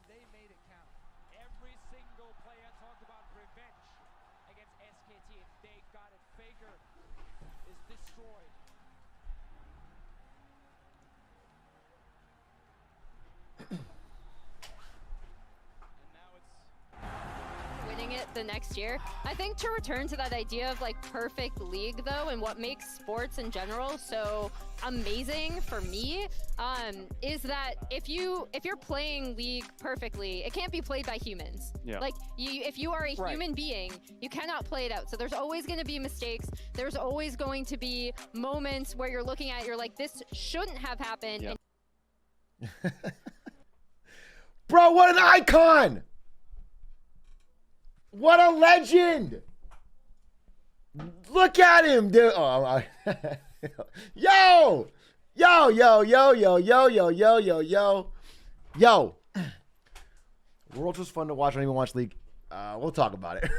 they made it count. Every single player talked about revenge against SKT. They got it. Faker is destroyed. And now it's winning it the next year. I think to return to that idea of like perfect league though, and what makes sports in general so amazing for me, is that if you're playing league perfectly, it can't be played by humans. Yeah. Like if you are a human being, you cannot play it out. So there's always going to be mistakes. There's always going to be moments where you're looking at it, you're like, this shouldn't have happened. Yeah. Bro, what an icon! What a legend! Look at him, dude. Oh, yo! Yo, yo, yo, yo, yo, yo, yo, yo, yo. Yo. Worlds was fun to watch. I don't even watch League. We'll talk about it.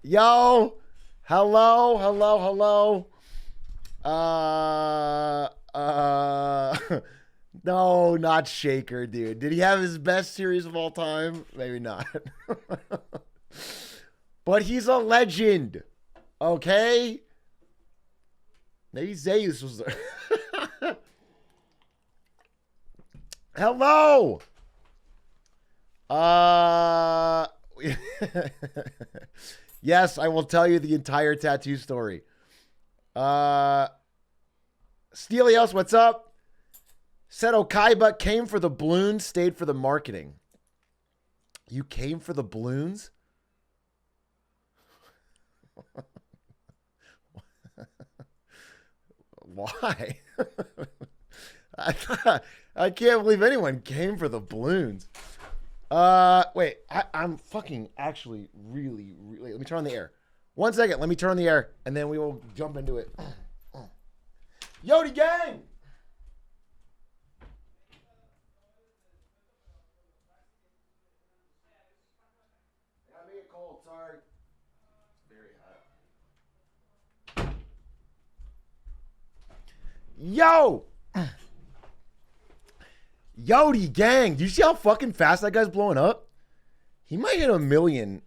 Yo. Hello, hello, hello. No, not Shaker, dude. Did he have his best series of all time? Maybe not. But he's a legend. Okay? Maybe Zeus was there. Hello. Yes, I will tell you the entire tattoo story. Stelios, what's up? Said Okaiba came for the balloons, stayed for the marketing. You came for the balloons? Why? I can't believe anyone came for the balloons. Wait, I'm fucking actually really, let me turn on the air. 1 second, let me turn on the air, and then we will jump into it. Yodi gang! Yeah, make it cold, sorry. It's very hot. Yo! Yodi gang, do you see how fucking fast that guy's blowing up? He might hit 1 million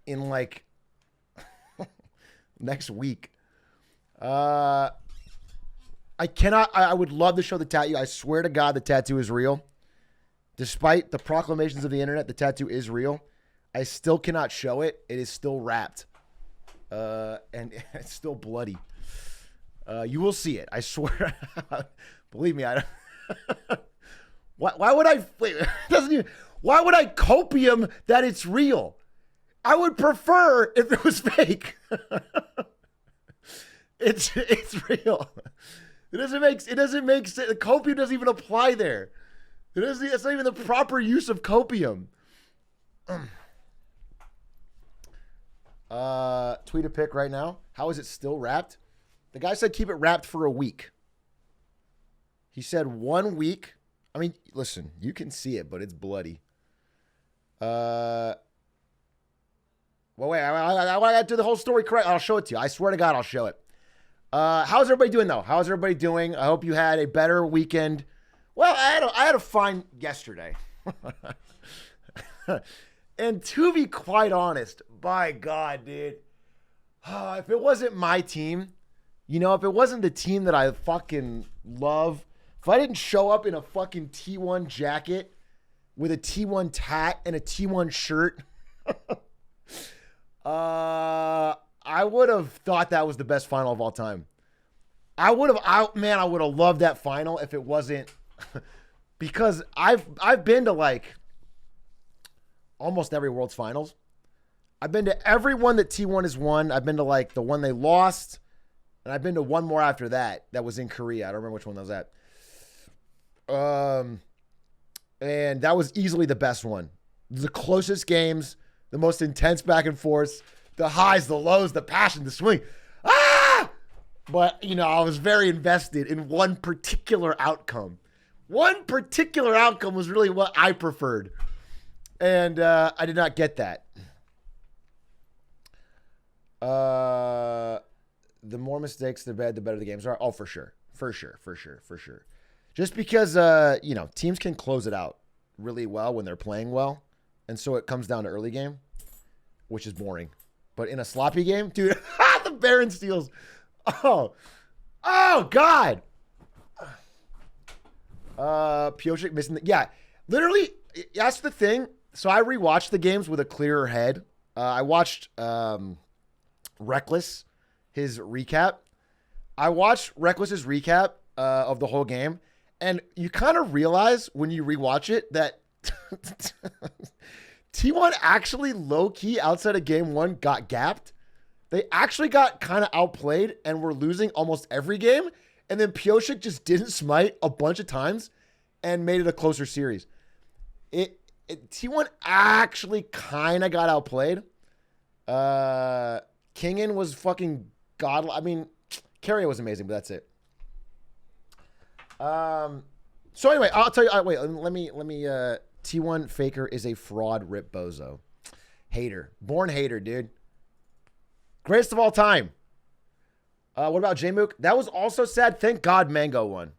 in like next week. I would love to show the tattoo. I swear to God, the tattoo is real. Despite the proclamations of the internet, the tattoo is real. I still cannot show it. It is still wrapped. And it's still bloody. You will see it. I swear. Believe me, I don't. Why would I? Wait, it doesn't even. Why would I copium that it's real? I would prefer if it was fake. It's real. It doesn't make sense. The copium doesn't even apply there. It's not even the proper use of copium. Tweet a pic right now. How is it still wrapped? The guy said keep it wrapped for a week. He said 1 week. I mean, listen, you can see it, but it's bloody. Well, wait, I got to do the whole story correct. I'll show it to you. I swear to God, I'll show it. How's everybody doing, though? How's everybody doing? I hope you had a better weekend. Well, I had a fine yesterday. And to be quite honest, by God, dude, if it wasn't my team, you know, if it wasn't the team that I fucking love, if I didn't show up in a fucking T1 jacket with a T1 tat and a T1 shirt, I would have thought that was the best final of all time. I would have loved that final if it wasn't because I've been to like almost every World's Finals. I've been to every one that T1 has won. I've been to like the one they lost, and I've been to one more after that was in Korea. I don't remember which one that was at. And that was easily the best one. The closest games, the most intense back and forth, the highs, the lows, the passion, the swing. Ah! But, you know, I was very invested in one particular outcome. One particular outcome was really what I preferred. And I did not get that. The more mistakes, the better the games are. Oh, for sure. For sure. Just because, you know, teams can close it out. really well when they're playing well. And so it comes down to early game, which is boring. But in a sloppy game, dude, the Baron steals. Oh, God. Piotrek missing. Yeah, literally, that's the thing. So I rewatched the games with a clearer head. I watched Reckless, his recap. I watched Reckless's recap of the whole game, and you kind of realize when you rewatch it that T1 actually low-key outside of game one got gapped. They actually got kind of outplayed and were losing almost every game, and then Piotrek just didn't smite a bunch of times and made it a closer series. T1 actually kind of got outplayed. Kingen was fucking god. I mean, Carrier was amazing, but that's it. So anyway, I'll tell you. Wait, let me. T1 Faker is a fraud. Rip bozo, hater, born hater, dude. Greatest of all time. What about J-Mook? That was also sad. Thank God Mango won.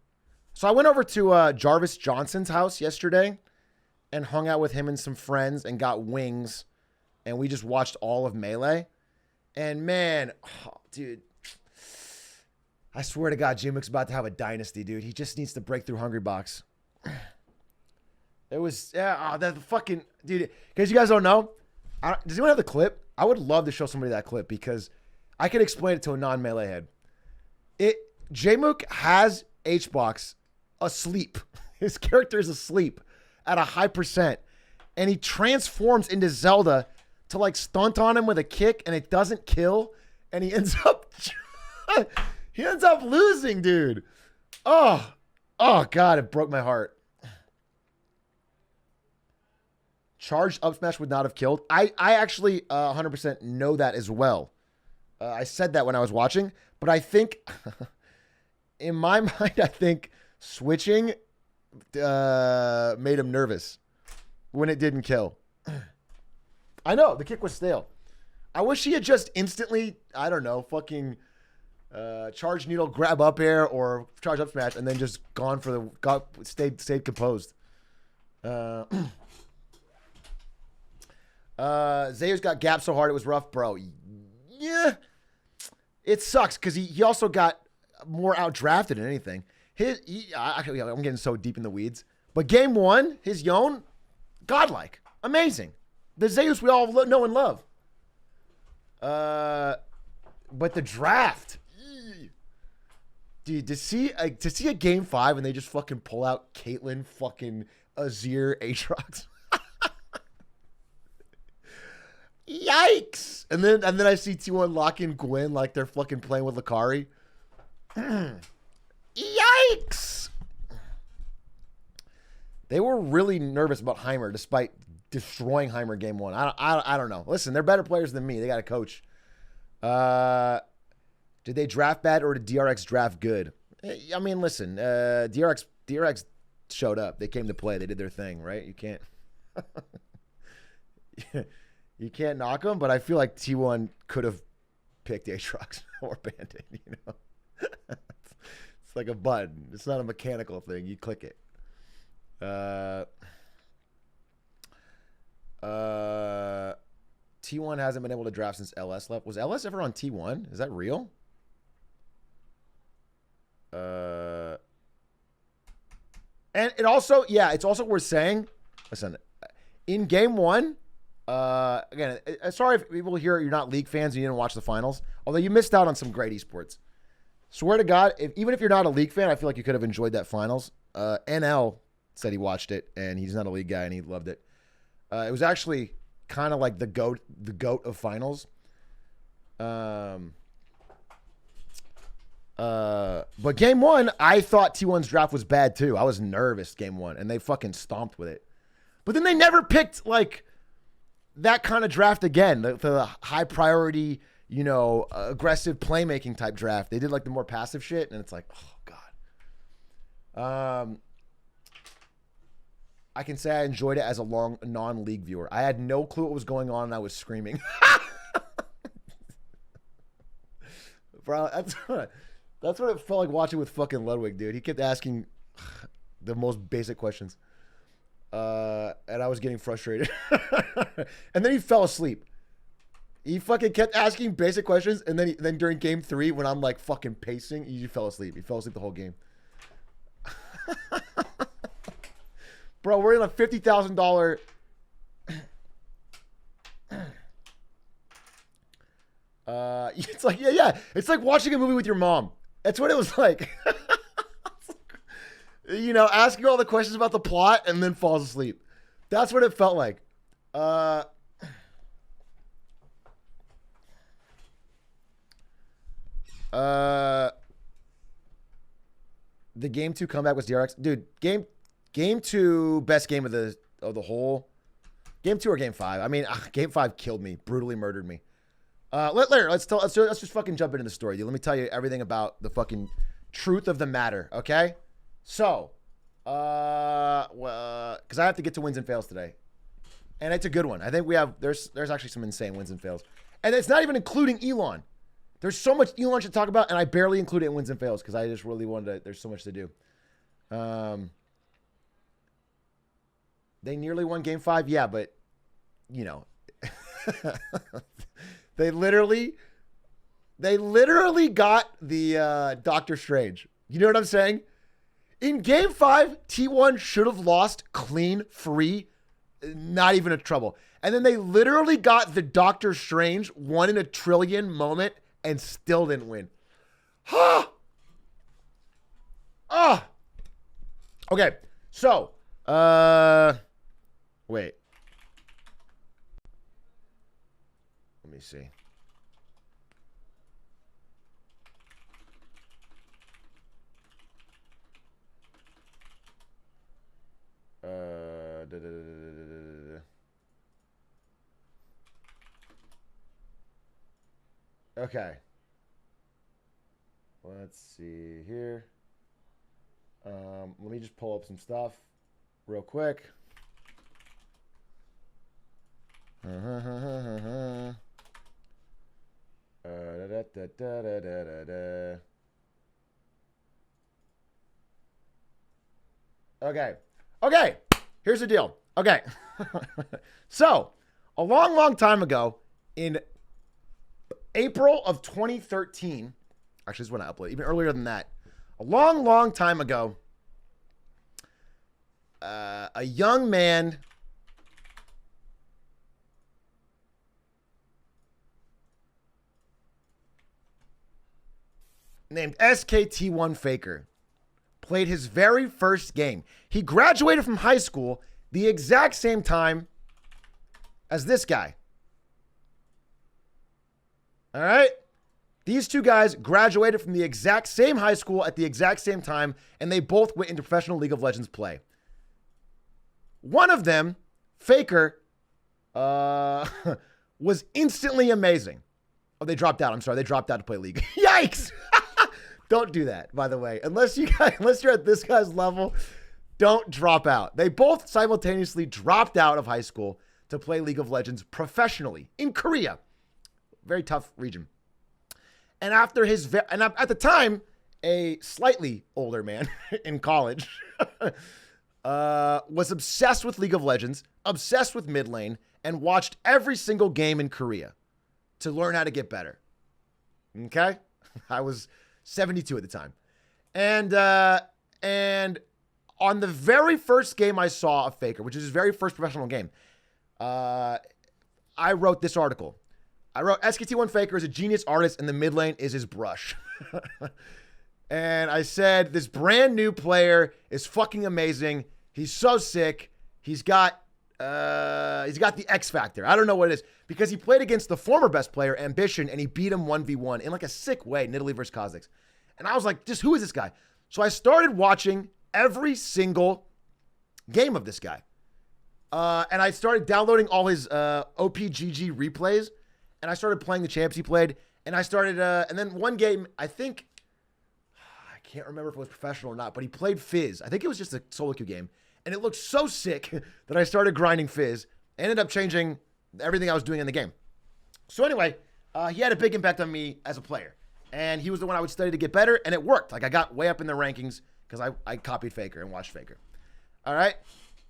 So I went over to Jarvis Johnson's house yesterday and hung out with him and some friends and got wings. And we just watched all of Melee. And man, dude, I swear to God, J-Mook's about to have a dynasty, dude. He just needs to break through Hungry Box. It was, that fucking, dude, because you guys don't know, does anyone have the clip? I would love to show somebody that clip because I could explain it to a non-Melee head. J-Mook has H-Box asleep. His character is asleep at a high percent. And he transforms into Zelda to like stunt on him with a kick and it doesn't kill. And he ends up, losing, dude. Oh God, it broke my heart. Charged up smash would not have killed. I actually 100% know that as well. I said that when I was watching, but I think, in my mind, I think switching made him nervous when it didn't kill. I know, the kick was stale. I wish he had just instantly, I don't know, fucking charge needle, grab up air, or charge up smash, and then just stayed composed. Zayus got gapped so hard it was rough, bro. Yeah, it sucks because he also got more outdrafted than anything. I'm getting so deep in the weeds, but game one, his Yone, godlike, amazing. The Zeus we all know and love. But the draft, dude, to see a game 5 and they just fucking pull out Caitlyn, fucking Azir, Atrioc. Yikes! And then I see T1 lock in Gwen like they're fucking playing with Lakari. Yikes! They were really nervous about Heimer despite destroying Heimer game 1. I don't know. Listen, they're better players than me. They got a coach. Did they draft bad or did DRX draft good? I mean, listen, DRX showed up. They came to play. They did their thing, right? You can't you can't knock them, but I feel like T1 could have picked Aatrox or Bandit, you know? It's like a button. It's not a mechanical thing. You click it. T1 hasn't been able to draft since LS left. Was LS ever on T1? Is that real? And it also, yeah, it's also worth saying, listen, in game 1, again, sorry if people hear you're not League fans and you didn't watch the finals, although you missed out on some great esports. Swear to God, even if you're not a League fan, I feel like you could have enjoyed that finals. NL said he watched it, and he's not a League guy, and he loved it. It was actually kind of like the goat of finals. But game 1, I thought T1's draft was bad too. I was nervous game 1, and they fucking stomped with it. But then they never picked like that kind of draft again, the high priority, you know, aggressive playmaking type draft. They did like the more passive shit, and it's like, oh God. I can say I enjoyed it as a non-league viewer. I had no clue what was going on, and I was screaming. Bro, that's what it felt like watching with fucking Ludwig, dude. He kept asking the most basic questions. and I was getting frustrated. And then he fell asleep. He fucking kept asking basic questions, and then during game 3, when I'm like fucking pacing, he fell asleep. He fell asleep the whole game. Bro, we're in a $50,000. It's like yeah. It's like watching a movie with your mom. That's what it was like. You know, asking all the questions about the plot and then falls asleep. That's what it felt like. The game 2 comeback was DRX. Dude, game 2 best game of the whole. Game 2 or game 5? I mean, game 5 killed me, brutally murdered me. Let's just fucking jump into the story, dude. Let me tell you everything about the fucking truth of the matter, okay? So, because I have to get to wins and fails today, and it's a good one. I think there's actually some insane wins and fails, and it's not even including Elon. There's so much Elon should talk about, and I barely include it in wins and fails because I just really wanted to. There's so much to do. They nearly won game 5, yeah, but you know, they literally got the Doctor Strange. You know what I'm saying? In game 5, T1 should have lost clean, free, not even a trouble. And then they literally got the Doctor Strange 1 in a trillion moment and still didn't win. Okay, so, wait. Let me see. Okay. Let's see here. Let me just pull up some stuff real quick. Okay. Here's the deal. Okay. So, a long time ago, in April of 2013, actually, this is when I uploaded, even earlier than that, a long time ago, a young man named SKT1 Faker played his very first game. He graduated from high school the exact same time as this guy. All right? These two guys graduated from the exact same high school at the exact same time, and they both went into professional League of Legends play. One of them, Faker, was instantly amazing. Oh, they dropped out. I'm sorry. They dropped out to play League. Yikes! Don't do that, by the way. Unless you're at this guy's level, don't drop out. They both simultaneously dropped out of high school to play League of Legends professionally in Korea. Very tough region. And after and at the time, a slightly older man in college was obsessed with League of Legends, obsessed with mid lane, and watched every single game in Korea to learn how to get better. Okay? I was 72 at the time. And on the very first game I saw of Faker, which is his very first professional game, I wrote this article. I wrote, SKT1 Faker is a genius artist and the mid lane is his brush. And I said, this brand new player is fucking amazing. He's so sick. He's got the X factor. I don't know what it is, because he played against the former best player, Ambition, and he beat him 1v1 in like a sick way, Nidalee versus Kha'Zix. And I was like, just who is this guy? So I started watching every single game of this guy. And I started downloading all his OPGG replays, and I started playing the champs he played. And I started, and then one game, I think, I can't remember if it was professional or not, but he played Fizz. I think it was just a solo queue game. And it looked so sick that I started grinding Fizz. Ended up changing everything I was doing in the game. So anyway, he had a big impact on me as a player. And he was the one I would study to get better, and it worked. Like, I got way up in the rankings because I copied Faker and watched Faker. All right?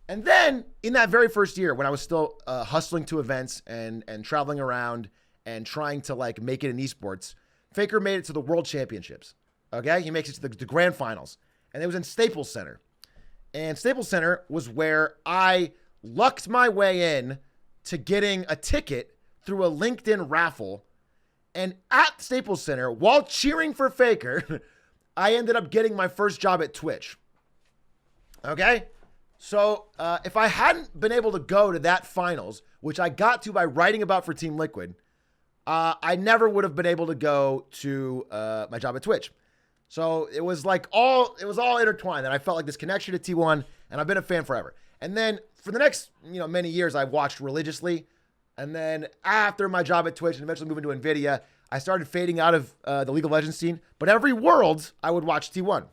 And then in that very first year, when I was still hustling to events and traveling around and trying to like make it in esports, Faker made it to the World Championships. Okay, he makes it to the grand finals, and it was in Staples Center. And Staples Center was where I lucked my way in to getting a ticket through a LinkedIn raffle. And at Staples Center, while cheering for Faker, I ended up getting my first job at Twitch. Okay? So if I hadn't been able to go to that finals, which I got to by writing about for Team Liquid, I never would have been able to go to my job at Twitch. So it was like all intertwined, and I felt like this connection to T1, and I've been a fan forever. And then for the next many years, I watched religiously. And then after my job at Twitch and eventually moving to NVIDIA, I started fading out of the League of Legends scene. But every Worlds, I would watch T1.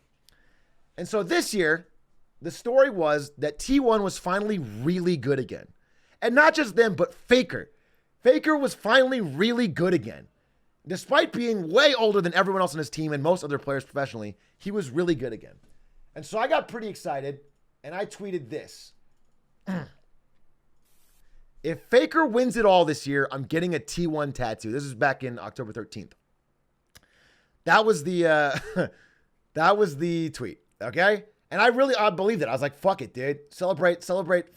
And so this year, the story was that T1 was finally really good again. And not just them, but Faker. Faker was finally really good again. Despite being way older than everyone else on his team and most other players professionally, he was really good again. And so I got pretty excited, and I tweeted this. If Faker wins it all this year, I'm getting a T1 tattoo. This is back in October 13th. That was the that was the tweet, okay? And I believed it. I was like, fuck it, dude. Celebrate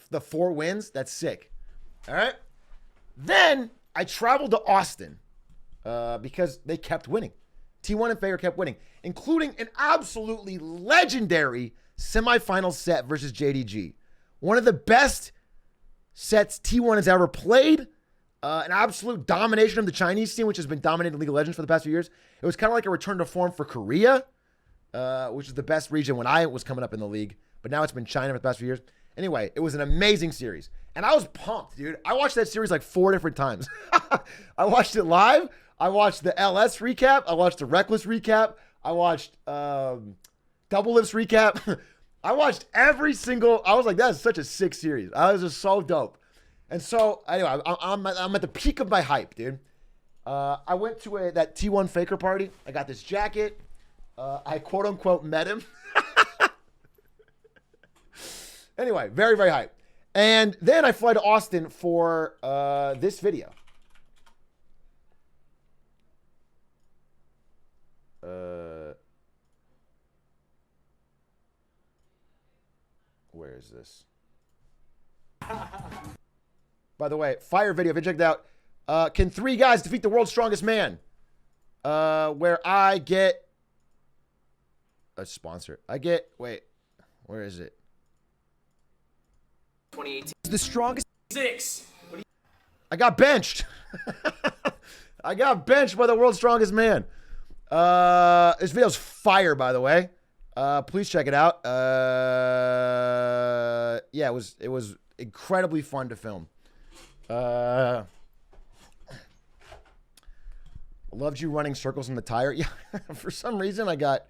the 4 wins. That's sick. All right? Then I traveled to Austin because they kept winning. T1 and Faker kept winning, including an absolutely legendary semifinal set versus JDG. One of the best sets T1 has ever played. An absolute domination of the Chinese team, which has been dominating League of Legends for the past few years. It was kind of like a return to form for Korea, which is the best region when I was coming up in the league. But now it's been China for the past few years. Anyway, it was an amazing series. And I was pumped, dude. I watched that series like 4 different times. I watched it live. I watched the LS recap. I watched the Reckless recap. I watched Double Lips recap. I watched every single. I was like, that is such a sick series. I was just so dope. And so, anyway, I'm at the peak of my hype, dude. I went to that T1 Faker party. I got this jacket. I quote unquote met him. Anyway, very, very hype. And then I fly to Austin for this video. Where is this? By the way, fire video, if you checked out, can 3 guys defeat the world's strongest man? Where I get a sponsor. Wait, where is it? 2018. The strongest 6. I got benched. I got benched by the world's strongest man. This video's fire, by the way. Please check it out. Yeah, it was incredibly fun to film. Loved you running circles in the tire. Yeah, for some reason I got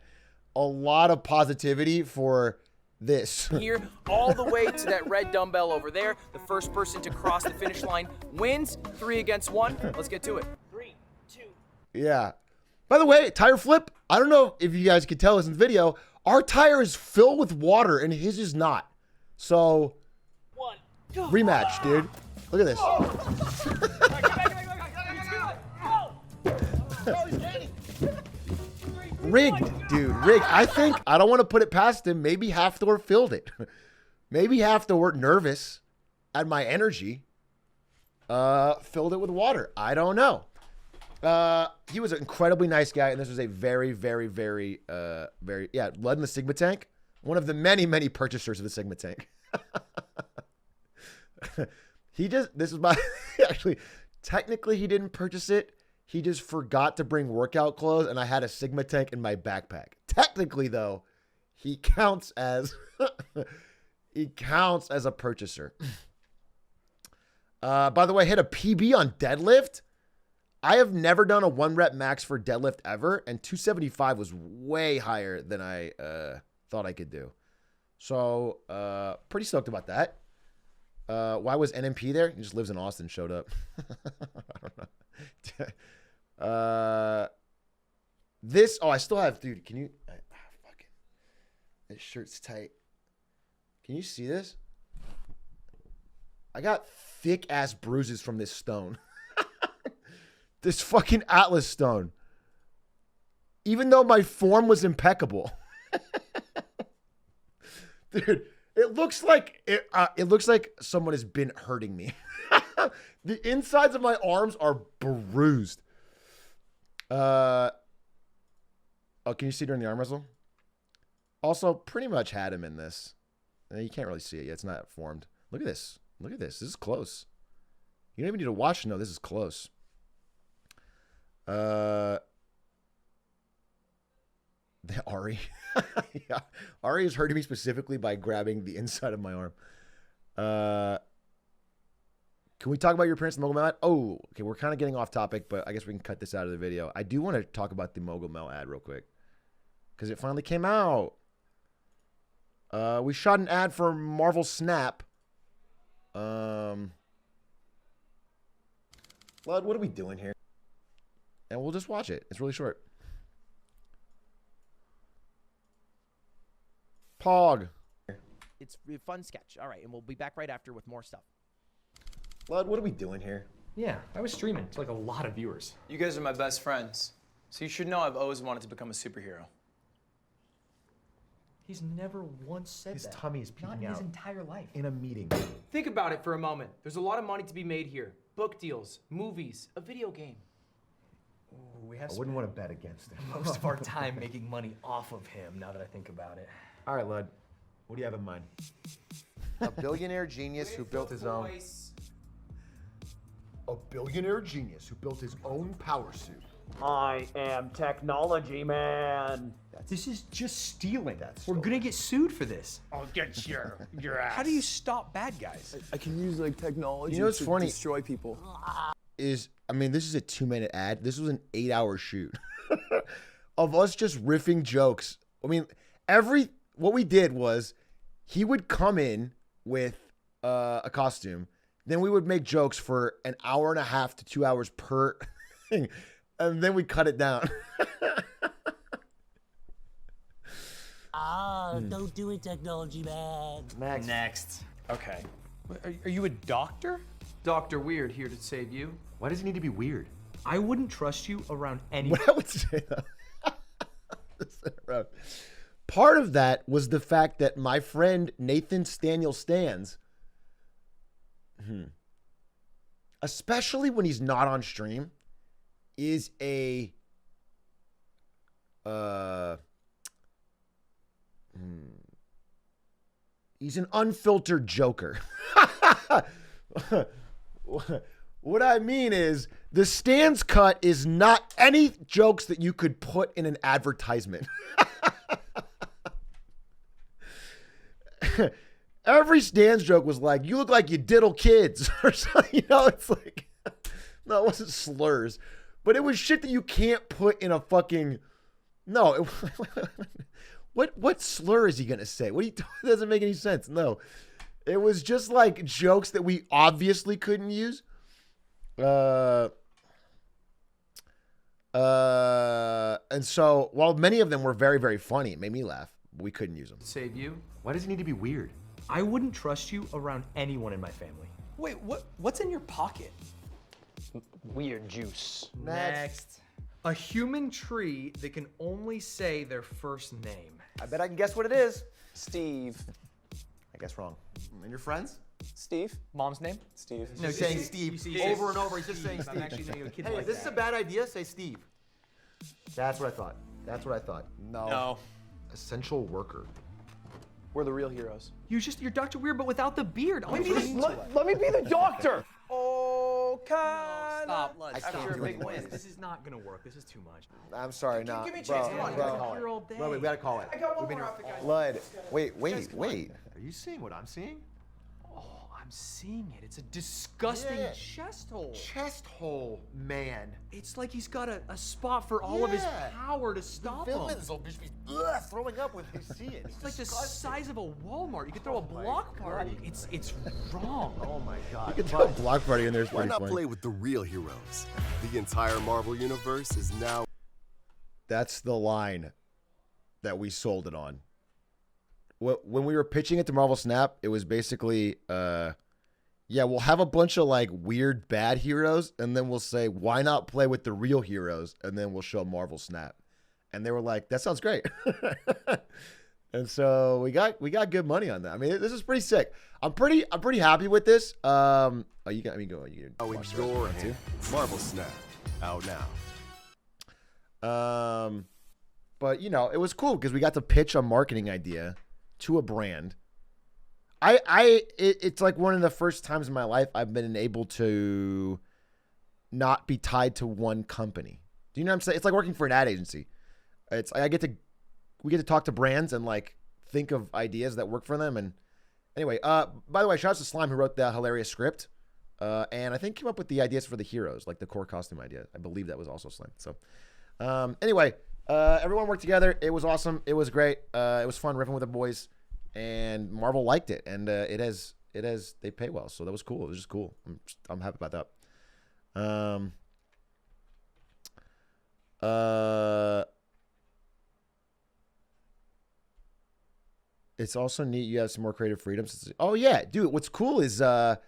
a lot of positivity for this. Here, all the way to that red dumbbell over there. The first person to cross the finish line wins. 3 against 1. Let's get to it. 3, 2. Yeah. By the way, tire flip. I don't know if you guys could tell this in the video. Our tire is filled with water and his is not. So, 1. Rematch, dude. Look at this. Rigged, dude. Rigged. I don't want to put it past him. Maybe Halfthor filled it. Maybe Halfthor, nervous at my energy, filled it with water. I don't know. He was an incredibly nice guy, and this was a very, very, very, led in the Sigma tank. One of the many, many purchasers of the Sigma tank. Actually, technically he didn't purchase it. He just forgot to bring workout clothes, and I had a Sigma tank in my backpack. Technically, though, he counts as a purchaser. By the way, hit a PB on deadlift. I have never done a 1 rep max for deadlift ever, and 275 was way higher than I thought I could do. So, pretty stoked about that. Why was NMP there? He just lives in Austin, showed up. I don't know. I still have, dude, can you, fucking, this shirt's tight. Can you see this? I got thick ass bruises from this stone. This fucking Atlas stone. Even though my form was impeccable. Dude, it looks like someone has been hurting me. The insides of my arms are bruised. Oh, can you see during the arm wrestle? Also, pretty much had him in this. You can't really see it yet. It's not formed. Look at this. Look at this. This is close. You don't even need to watch to know this is close. Ari. Yeah. Ari is hurting me specifically by grabbing the inside of my arm. Can we talk about your appearance in the Mogul Mel ad? Oh, okay. We're kind of getting off topic, but I guess we can cut this out of the video. I do want to talk about the Mogul Mel ad real quick because it finally came out. We shot an ad for Marvel Snap. Lud, what are we doing here? And we'll just watch it. It's really short. Pog. It's a fun sketch. All right, and we'll be back right after with more stuff. Lud, what are we doing here? Yeah, I was streaming to like a lot of viewers. You guys are my best friends, so you should know I've always wanted to become a superhero. He's never once said His that. tummy is peeking Not in out. his entire life. In a meeting. Think about it for a moment. There's a lot of money to be made here. Book deals, movies, a video game. We have I wouldn't want to bet against him. most of our time making money off of him, now that I think about it. All right, Lud. What do you have in mind? A billionaire genius who built his own... A billionaire genius who built his own power suit. I am technology man. This is just stealing. That's We're gonna get sued for this. I'll get your ass. How do you stop bad guys? I can use like technology You know what's to funny? destroy people. This is a 2-minute ad. This was an 8-hour shoot of us just riffing jokes. I mean, what we did was he would come in with a costume. Then we would make jokes for an hour and a half to 2 hours per thing. And then we cut it down. Don't do it, technology man. Next. Okay. Are you a doctor? Dr. Weird here to save you. Why does it need to be weird? I wouldn't trust you around anyone. What I would say though, part of that was the fact that my friend Nathan Staniel Stans, especially when he's not on stream, is a he's an unfiltered joker. What I mean is the Stans cut is not any jokes that you could put in an advertisement. Every Stans joke was like, you look like you diddle kids or something. You know, it's like, no, it wasn't slurs, but it was shit that you can't put in a fucking, no. What slur is he going to say? What it doesn't make any sense. No, it was just like jokes that we obviously couldn't use. And so while many of them were very, very funny, it made me laugh, we couldn't use them. Save you. Why does it need to be weird? I wouldn't trust you around anyone in my family. Wait, what's in your pocket? Weird juice. Next. A human tree that can only say their first name. I bet I can guess what it is. Steve. I guess wrong. And your friends? Steve. Mom's name? Steve. No, saying Steve over and over. He's just saying I'm Steve. actually knowing a kid Hey, like if this is that. a bad idea, say Steve. That's what I thought. That's what I thought. No. Essential worker. We're the real heroes. You're Dr. Weird, but without the beard. Let me be the doctor. Oh, Stop. I can't do big anything. win. This is not gonna work. This is too much. I'm sorry, no. give me a chance. Come on, you gotta call Here all day. Bro, we gotta call it. I got one more outfit, guys. Lud, wait. Are you seeing what I'm seeing? Oh, I'm seeing it. It's a disgusting Yeah. chest hole. Chest hole, man. It's like he's got a spot for all of his Yeah. power to stop him. Villains will just be throwing up when they see it. It's like the size of a Walmart. You could throw a block party. It's wrong. Oh my god. You can throw a block party in there. It's Why pretty not funny. play with the real heroes? The entire Marvel Universe is now... That's the line that we sold it on. When we were pitching it to Marvel Snap, it was basically Yeah, we'll have a bunch of like weird bad heroes, and then we'll say, why not play with the real heroes? And then we'll show Marvel Snap. And they were like, that sounds great. And so we got good money on that. I mean, this is pretty sick. I'm pretty happy with this. Oh, you got me going. You Now in your hand, Marvel Snap, out now. But you know, it was cool because we got to pitch a marketing idea to a brand. It's like one of the first times in my life I've been able to not be tied to one company. Do you know what I'm saying? It's like working for an ad agency. We get to talk to brands and like think of ideas that work for them. And anyway, by the way, shout out to Slime who wrote that hilarious script. And I think came up with the ideas for the heroes, like the core costume idea. I believe that was also Slime. So anyway, everyone worked together. It was awesome. It was great. It was fun riffing with the boys, and Marvel liked it. And they pay well. So that was cool. It was just cool. I'm happy about that. It's also neat. You have some more creative freedoms. Oh yeah, dude. What's cool is, if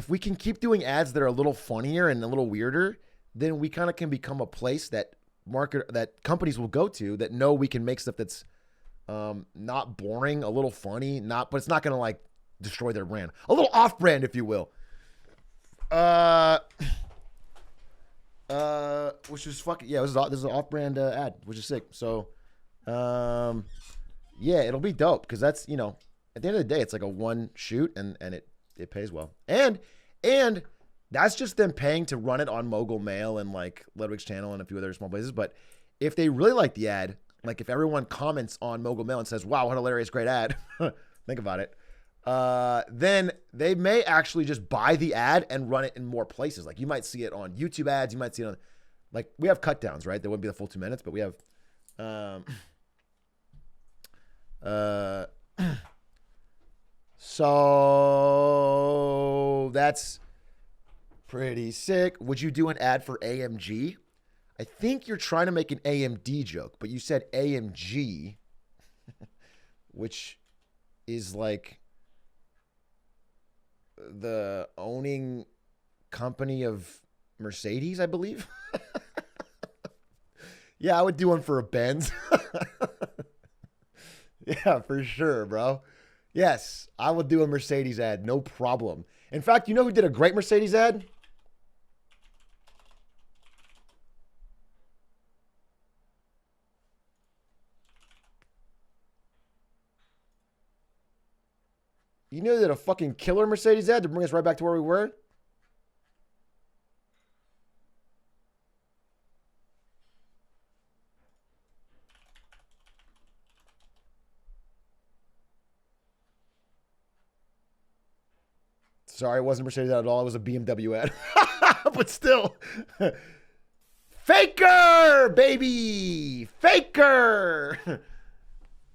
we can keep doing ads that are a little funnier and a little weirder, then we kind of can become a place that companies will go to that know we can make stuff that's not boring, a little funny, but it's not gonna like destroy their brand. A little off-brand, if you will. Which is fucking this is an off-brand ad, which is sick. So. Yeah, it'll be dope because that's, at the end of the day, it's like a one shoot and it pays well. And that's just them paying to run it on Mogul Mail and like Ludwig's channel and a few other small places. But if they really like the ad, like if everyone comments on Mogul Mail and says, wow, what a hilarious, great ad, think about it. Then they may actually just buy the ad and run it in more places. Like you might see it on YouTube ads. You might see it on, like we have cut downs, right? They wouldn't be the full 2 minutes, but we have, so that's pretty sick. Would you do an ad for AMG? I think you're trying to make an AMD joke, but you said AMG, which is like the owning company of Mercedes, I believe. Yeah, I would do one for a Benz. Yeah, for sure, bro. Yes, I would do a Mercedes ad, no problem. In fact, you know who did a great Mercedes ad? You know who did a fucking killer Mercedes ad to bring us right back to where we were? Sorry, it wasn't Mercedes ad at all. It was a BMW ad. But still. Faker, baby. Faker.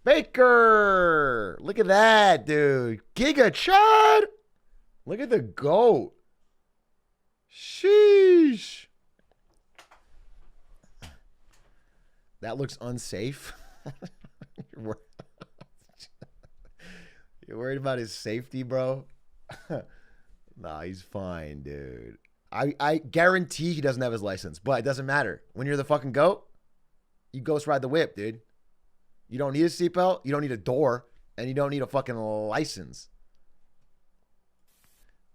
Faker. Look at that, dude. Giga Chad. Look at the goat. Sheesh. That looks unsafe. You're worried about his safety, bro? Nah, he's fine, dude. I guarantee he doesn't have his license, but it doesn't matter. When you're the fucking GOAT, you ghost ride the whip, dude. You don't need a seatbelt, you don't need a door, and you don't need a fucking license.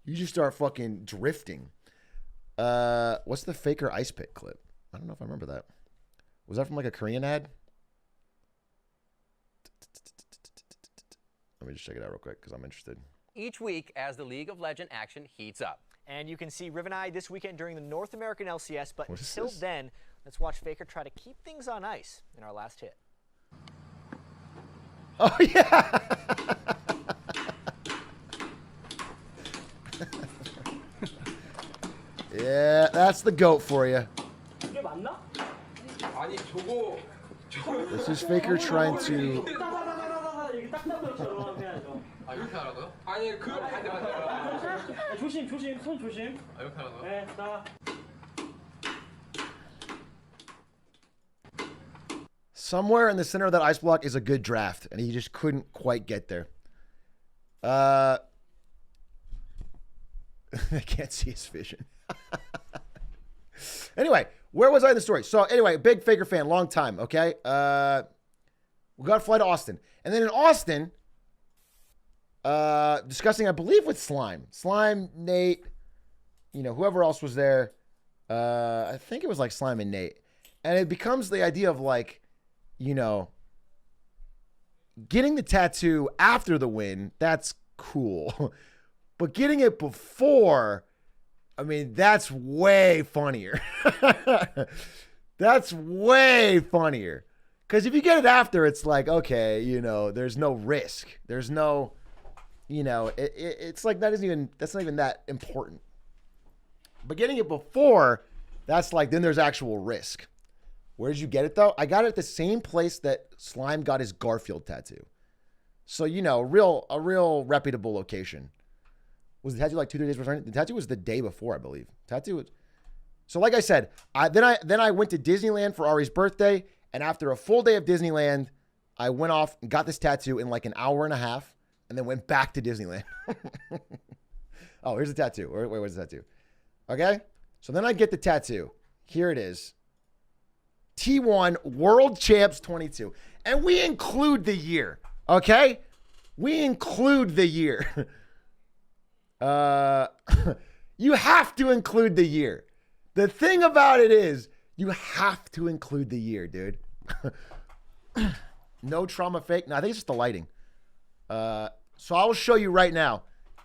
You just start fucking drifting. What's the Faker ice pick clip? I don't know if I remember that. Was that from like a Korean ad? Let me just check it out real quick because I'm interested. Each week as the League of Legends action heats up. And you can see Riv and I this weekend during the North American LCS, but until then, let's watch Faker try to keep things on ice in our last hit. Oh, yeah! Yeah, that's the GOAT for you. This is Faker trying to... 이렇게 하라고요? 아니 그 반대. 조심 손 조심. 이렇게 하라고요? 네, 나. Somewhere in the center of that ice block is a good draft, and he just couldn't quite get there. I can't see his vision. Anyway, where was I in the story? So anyway, big Faker fan, long time, okay? We got to fly to Austin. And then in Austin, discussing, I believe, with Slime. Slime, Nate, whoever else was there. I think it was like Slime and Nate. And it becomes the idea of like, getting the tattoo after the win, that's cool. But getting it before, I mean, that's way funnier. That's way funnier. Because if you get it after, it's like, okay, there's no risk. There's no, it's like that's not even that important. But getting it before, that's like, then there's actual risk. Where did you get it, though? I got it at the same place that Slime got his Garfield tattoo. So, a real reputable location. Was the tattoo like 2-3 days before? The tattoo was the day before, I believe. Tattoo was... So, like I said, then I went to Disneyland for Ari's birthday, and after a full day of Disneyland, I went off and got this tattoo in like an hour and a half, and then went back to Disneyland. Oh, here's the tattoo. Wait, where's the tattoo? Okay? So then I get the tattoo. Here it is. T1 World Champs 22. And we include the year. Okay? We include the year. You have to include the year. The thing about it is, you have to include the year, dude. No trauma fake. No, I think it's just the lighting. So I'll show you right now.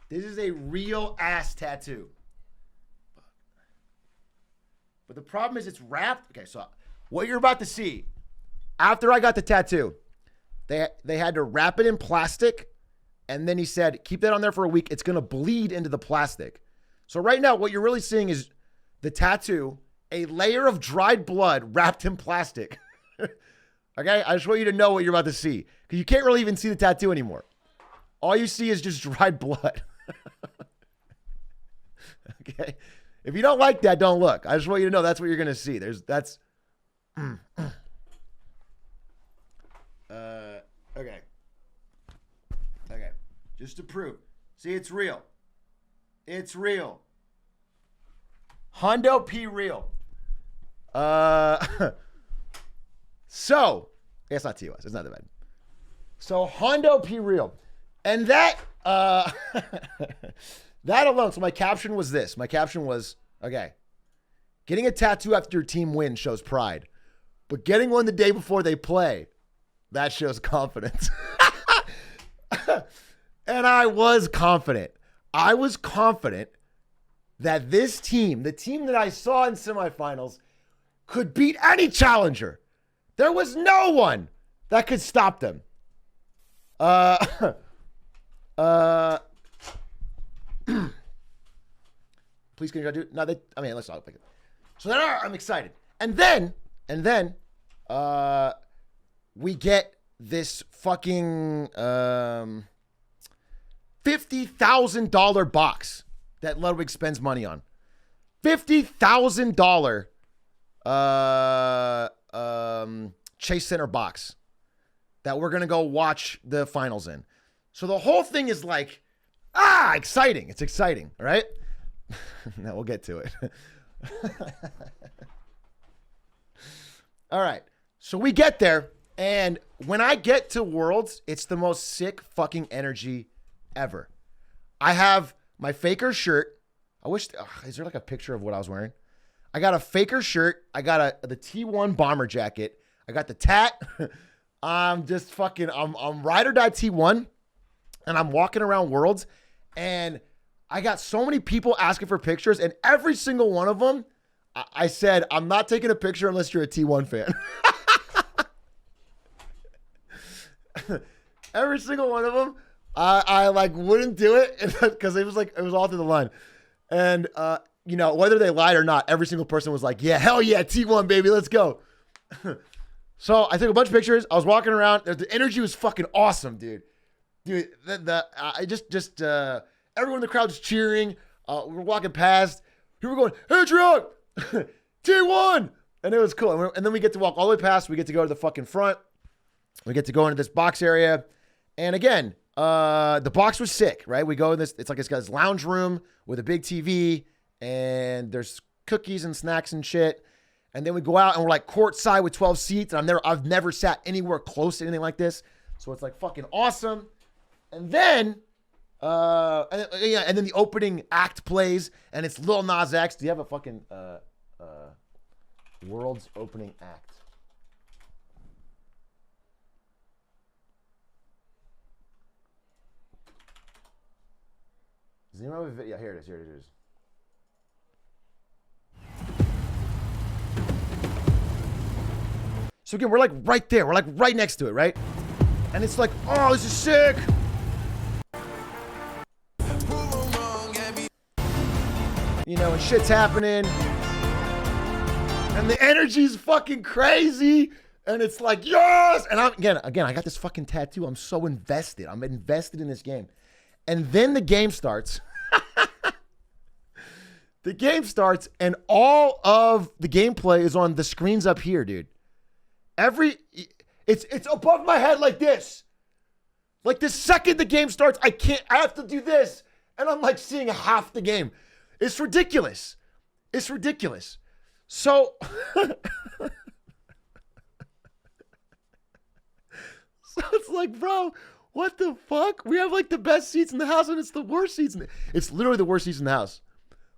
This is a real ass tattoo. But the problem is it's wrapped. Okay, so what you're about to see, after I got the tattoo, they had to wrap it in plastic. And then he said, keep that on there for a week. It's going to bleed into the plastic. So right now, what you're really seeing is the tattoo, a layer of dried blood wrapped in plastic. Okay? I just want you to know what you're about to see. Because you can't really even see the tattoo anymore. All you see is just dried blood. Okay? If you don't like that, don't look. I just want you to know that's what you're going to see. Okay. Okay. Just to prove. See, it's real. It's real. Hondo P real. So, it's not TOS. It's not that bad. So, Hondo P real. And that, that alone. So, my caption was this. My caption was, okay, getting a tattoo after your team wins shows pride. But getting one the day before they play, that shows confidence. And I was confident. I was confident that this team, the team that I saw in semifinals, could beat any challenger. There was no one that could stop them. Please can you do it? No, let's not pick it. So then I'm excited. And then we get this fucking $50,000 box that Ludwig spends money on. $50,000 Chase Center box that we're going to go watch the finals in. So the whole thing is like, exciting. It's exciting, all right? Now we'll get to it. All right. So we get there, and when I get to Worlds, it's the most sick fucking energy ever. I have my Faker shirt. I wish, is there like a picture of what I was wearing? I got a Faker shirt. I got the T1 bomber jacket. I got the tat. I'm just fucking, I'm ride or die T1, and I'm walking around Worlds, and I got so many people asking for pictures, and every single one of them, I said, I'm not taking a picture unless you're a T1 fan. Every single one of them, I like wouldn't do it because it was all through the line. And, whether they lied or not, every single person was like, yeah, hell yeah, T1, baby, let's go. So I took a bunch of pictures. I was walking around. The energy was fucking awesome, dude. Dude, everyone in the crowd was cheering. We were walking past. People were going, Atrioc, T1. And it was cool. And then we get to walk all the way past. We get to go to the fucking front. We get to go into this box area. And again, the box was sick, right? We go in this, it's like this guy's lounge room with a big TV, and there's cookies and snacks and shit. And then we go out and we're like courtside with 12 seats. And I've never sat anywhere close to anything like this. So it's like fucking awesome. And then, and then the opening act plays, and it's Lil Nas X. Do you have a fucking world's opening act? Does anyone have a video? Yeah, here it is. Here it is. So again, we're like right there. We're like right next to it, right? And it's like, oh, this is sick. You know, and shit's happening. And the energy's fucking crazy. And it's like, yes! And I'm again, I got this fucking tattoo. I'm so invested. I'm invested in this game. And then the game starts. The game starts, and all of the gameplay is on the screens up here, dude. It's above my head like this. Like the second the game starts, I have to do this. And I'm like seeing half the game. It's ridiculous. It's ridiculous. So, so it's like, bro, what the fuck? We have like the best seats in the house, and it's the worst seats. It's literally the worst seats in the house.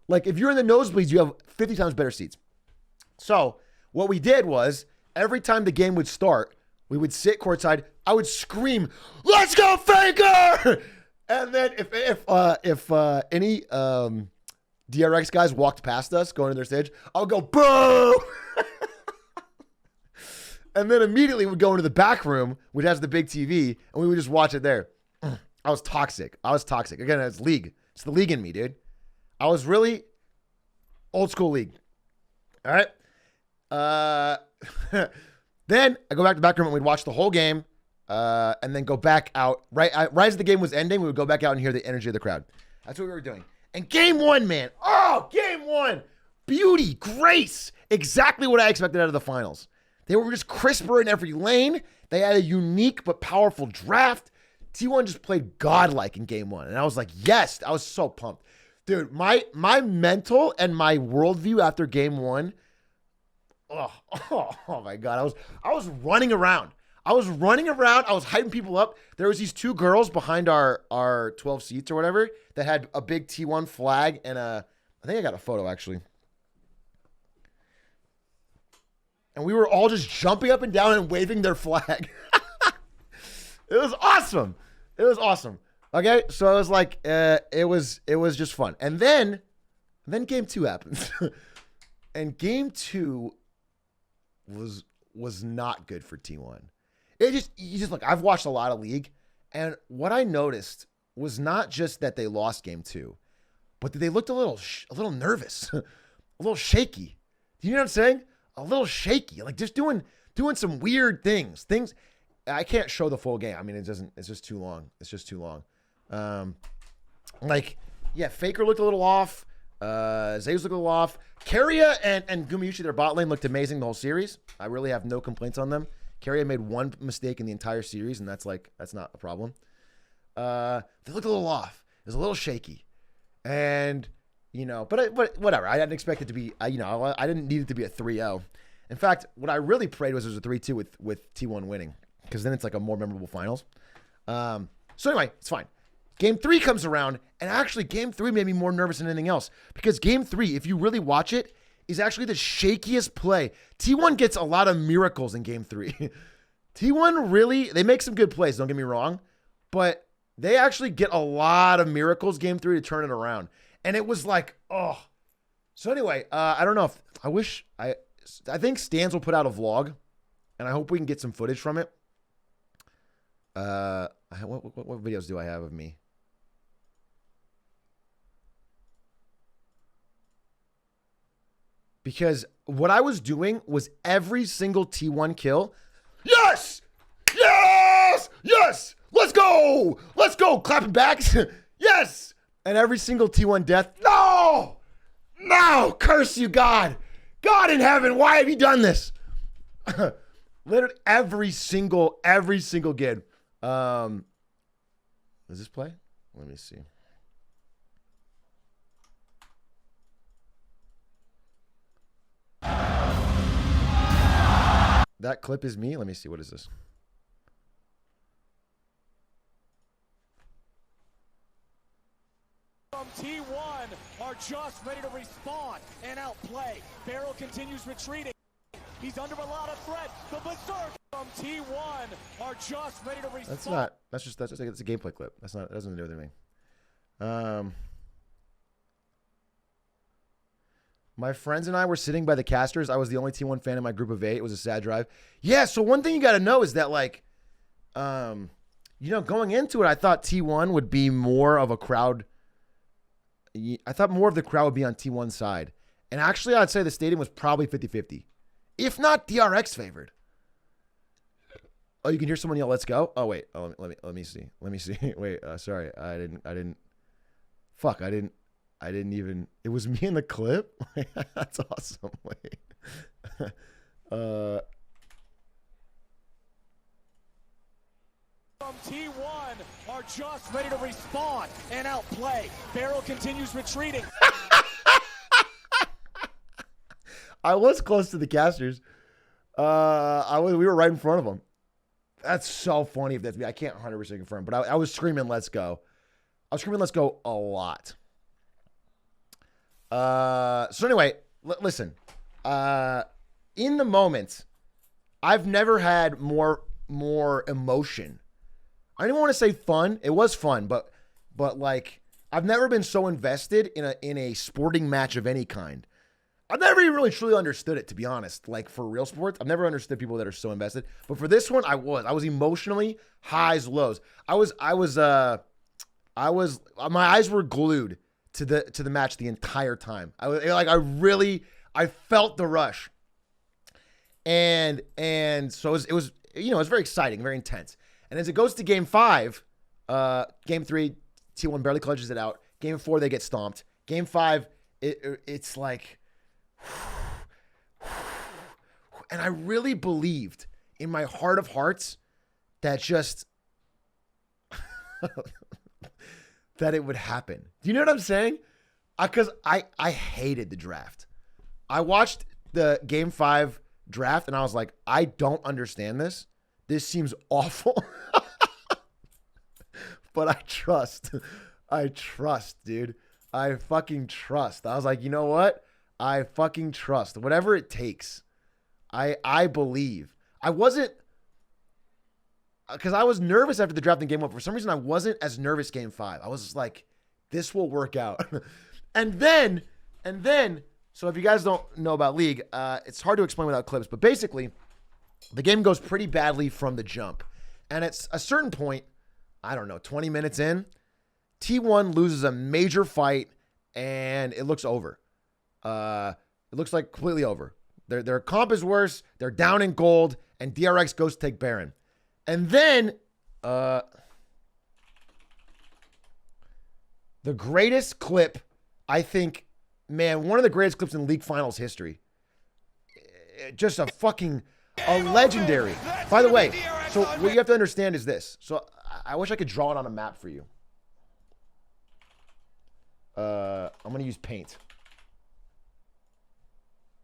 Like if you're in the nosebleeds, you have 50 times better seats. So what we did was every time the game would start, we would sit courtside. I would scream, "Let's go, Faker!" And then if any DRX guys walked past us going to their stage, I'll go, "Boo!" And then immediately we'd go into the back room, which has the big TV, and we would just watch it there. I was toxic. Again, it's league. It's the league in me, dude. I was really old school league. All right. Then I go back to the back room and we'd watch the whole game, and then go back out. Right as the game was ending, we would go back out and hear the energy of the crowd. That's what we were doing. And game one, man. Oh, game one. Beauty, grace. Exactly what I expected out of the finals. They were just crisper in every lane. They had a unique but powerful draft. T1 just played godlike in game one. And I was like, yes, I was so pumped. Dude, my mental and my worldview after game one, oh my God. I was running around. I was hyping people up. There was these two girls behind our 12 seats or whatever that had a big T1 flag and I think I got a photo actually. And we were all just jumping up and down and waving their flag. It was awesome. Okay, so it was like it was just fun. And then game two happens. And game two was not good for T1. You just look, I've watched a lot of League, and what I noticed was not just that they lost game two, but that they looked a little nervous, a little shaky. Do you know what I'm saying? A little shaky, like just doing some weird things. I can't show the full game. I mean, it's just too long. Like, yeah, Faker looked a little off. Zeus looked a little off. Keria and Gumayushi, their bot lane, looked amazing the whole series. I really have no complaints on them. Keria made one mistake in the entire series, and that's not a problem. They looked a little off. It was a little shaky. And, you know, but whatever. I didn't expect it to be, I didn't need it to be a 3-0. In fact, what I really prayed was it was a 3-2 with T1 winning, because then it's like a more memorable finals. So anyway, it's fine. Game 3 comes around, and actually Game 3 made me more nervous than anything else, because Game 3, if you really watch it, is actually the shakiest play. T1 gets a lot of miracles in Game 3. T1 really, they make some good plays, don't get me wrong, but they actually get a lot of miracles Game 3 to turn it around. And it was like, oh. So anyway, I don't know if, I think Stans will put out a vlog, and I hope we can get some footage from it. What videos do I have of me? Because what I was doing was every single T1 kill. Yes! Yes! Yes! Let's go! Let's go! Clapping backs. Yes! And every single T1 death. No! No! Curse you, God! God in heaven, why have you done this? Literally every single game. Does this play? Let me see. That clip is me. Let me see. What is this? From T1 are just ready to respond and outplay. Barrel continues retreating. He's under a lot of threat. The Berserk from T1 are just ready to respond. That's not. That's just it's a gameplay clip. That's not. That doesn't do anything. My friends and I were sitting by the casters. I was the only T1 fan in my group of 8. It was a sad drive. Yeah. So one thing you got to know is that like, you know, going into it, I thought T1 would be more of a crowd. I thought more of the crowd would be on T1's side. And actually, I'd say the stadium was probably 50-50. If not DRX favored. Oh, you can hear someone yell, "Let's go." Oh, wait. Oh, let me see. Let me see. Wait, sorry. I didn't. Fuck, I didn't even. It was me in the clip? That's awesome. Wait. From T1 are just ready to respond and outplay. Barrel continues retreating. I was close to the casters. We were right in front of them. That's so funny if that's me. I can't 100% confirm, but I was screaming, "Let's go." I was screaming, "Let's go" a lot. So anyway, listen. In the moment, I've never had more emotion. I don't even want to say fun. It was fun, but like I've never been so invested in a sporting match of any kind. I've never even really truly understood it, to be honest. Like for real sports, I've never understood people that are so invested. But for this one, I was emotionally highs, lows. My eyes were glued to the match the entire time. I felt the rush. And so it was very exciting, very intense. And as it goes to game 5, game 3, T1 barely clutches it out. Game 4, they get stomped. Game 5, it's like, and I really believed in my heart of hearts that that it would happen. Do you know what I'm saying? Because I hated the draft. I watched the game 5 draft and I was like, I don't understand this. This seems awful. But I trust, dude. I fucking trust. I was like, you know what? I fucking trust. Whatever it takes. I believe. I wasn't, because I was nervous after the draft in game 1. For some reason, I wasn't as nervous game 5. I was just like, this will work out. and then, so if you guys don't know about League, it's hard to explain without clips, but basically, the game goes pretty badly from the jump. And at a certain point, I don't know, 20 minutes in, T1 loses a major fight, and it looks over. It looks like completely over. Their comp is worse. They're down in gold, and DRX goes to take Baron. And then, the greatest clip, I think, man, one of the greatest clips in League Finals history. Just a legendary. By the way, so what you have to understand is this. So I wish I could draw it on a map for you. I'm going to use paint.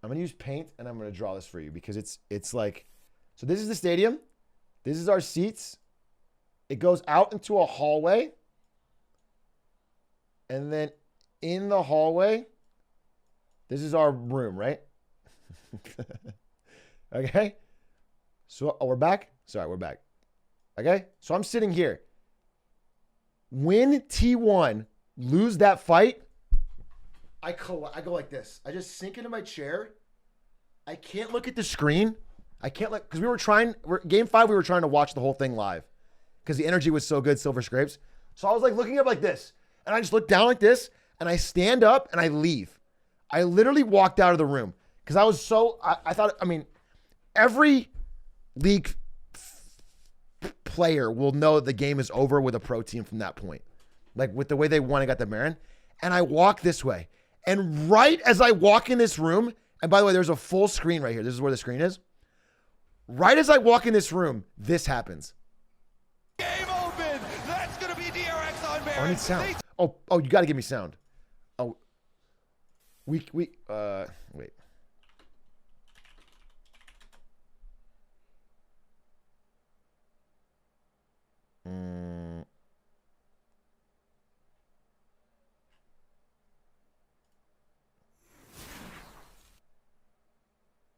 I'm going to use paint, and I'm going to draw this for you because it's like, so this is the stadium. This is our seats. It goes out into a hallway. And then in the hallway, this is our room, right? Okay. So, we're back? Sorry, we're back. Okay. So I'm sitting here. When T1 lose that fight, I go like this. I just sink into my chair. I can't look at the screen. I can't look, because game 5, we were trying to watch the whole thing live because the energy was so good, Silver Scrapes. So I was like looking up like this, and I just look down like this, and I stand up and I leave. I literally walked out of the room because I was so, I thought, I mean, every League player will know the game is over with a pro team from that point. Like with the way they won and got the Baron. And I walk this way. And right as I walk in this room, and by the way, there's a full screen right here. This is where the screen is. Right as I walk in this room, this happens. Game open. That's going to be DRX. Oh, I need sound. Oh, you got to give me sound. Oh, wait.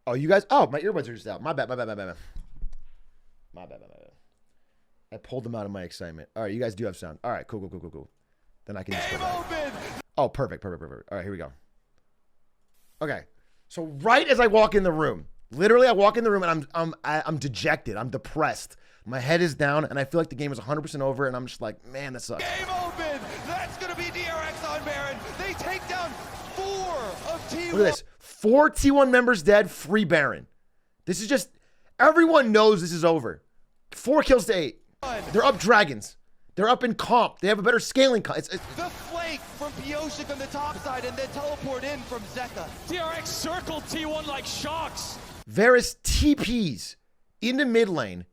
Oh, you guys. Oh, my earbuds are just out. My bad. I pulled them out of my excitement. All right, you guys do have sound. All right, cool. Then I can just Oh, perfect. All right, here we go. Okay. So right as I walk in the room, literally I walk in the room and I'm dejected. I'm depressed. My head is down and I feel like the game is 100% over and I'm just like, man, that sucks. Game open. That's going to be DRX on Baron. They take down 4 of T1. Look at this. 4 T1 members dead, free Baron. This is just, everyone knows this is over. 4 kills to 8. They're up dragons. They're up in comp. They have a better scaling comp. The flank from Pioshik on the top side and then teleport in from Zeka. DRX circled T1 like sharks. Varus TPs into mid lane.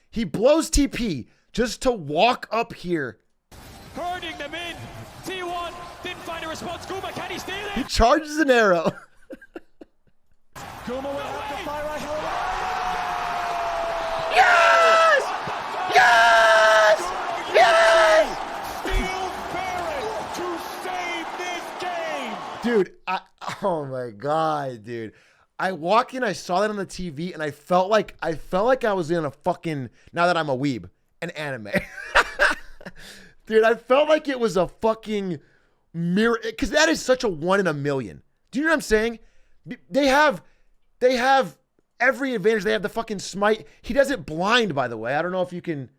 He blows TP just to walk up here. Herding them in. T1 didn't find a response. Guma, can he steal He it? charges an arrow. Guma will have to fire a hell. Yes! Yes! Yes! Steal Baron to save this game. Dude, oh my God, dude. I walk in, I saw that on the TV, and I felt like I was in a fucking, now that I'm a weeb, an anime. Dude, I felt like it was a fucking mirror, because that is such a 1 in a million. Do you know what I'm saying? They have every advantage. They have the fucking smite. He does it blind, by the way. I don't know if you can,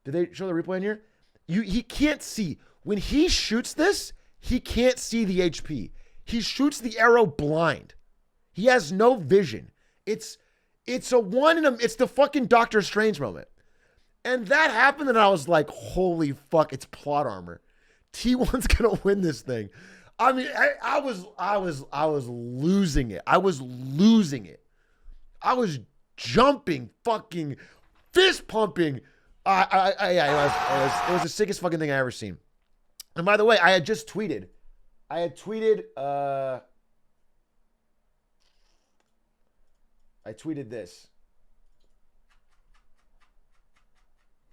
did they show the replay in here? He can't see. When he shoots this, he can't see the HP. He shoots the arrow blind. He has no vision. It's a 1 in a, it's the fucking Doctor Strange moment. And that happened and I was like, holy fuck, it's plot armor. T1's gonna win this thing. I mean, I was losing it. I was jumping, fucking fist pumping. It was the sickest fucking thing I ever seen. And by the way, I had tweeted this.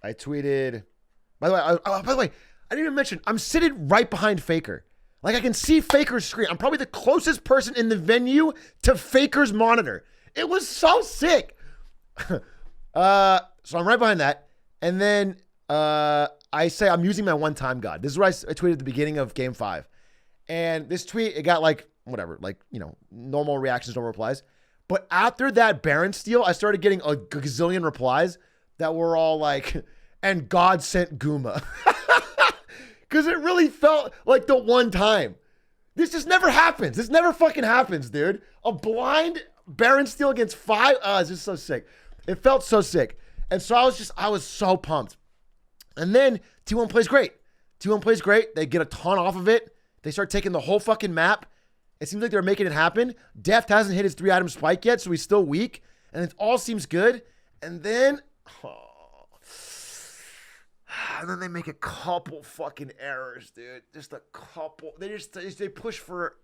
By the way, I didn't even mention, I'm sitting right behind Faker. Like, I can see Faker's screen. I'm probably the closest person in the venue to Faker's monitor. It was so sick. So I'm right behind that. And then I say I'm using my one-time god. This is what I tweeted at the beginning of Game 5. And this tweet, it got like, whatever, like, you know, normal reactions, normal replies. But after that Baron steal, I started getting a gazillion replies that were all like, and God sent Guma. Because it really felt like the one time. This just never happens. This never fucking happens, dude. A blind Baron steal against 5. It's just so sick. It felt so sick. And so I was so pumped. And then T1 plays great. They get a ton off of it. They start taking the whole fucking map. It seems like they're making it happen. Deft hasn't hit his 3-item spike yet, so he's still weak. And it all seems good. And then, they make a couple fucking errors, dude. Just a couple. They push for,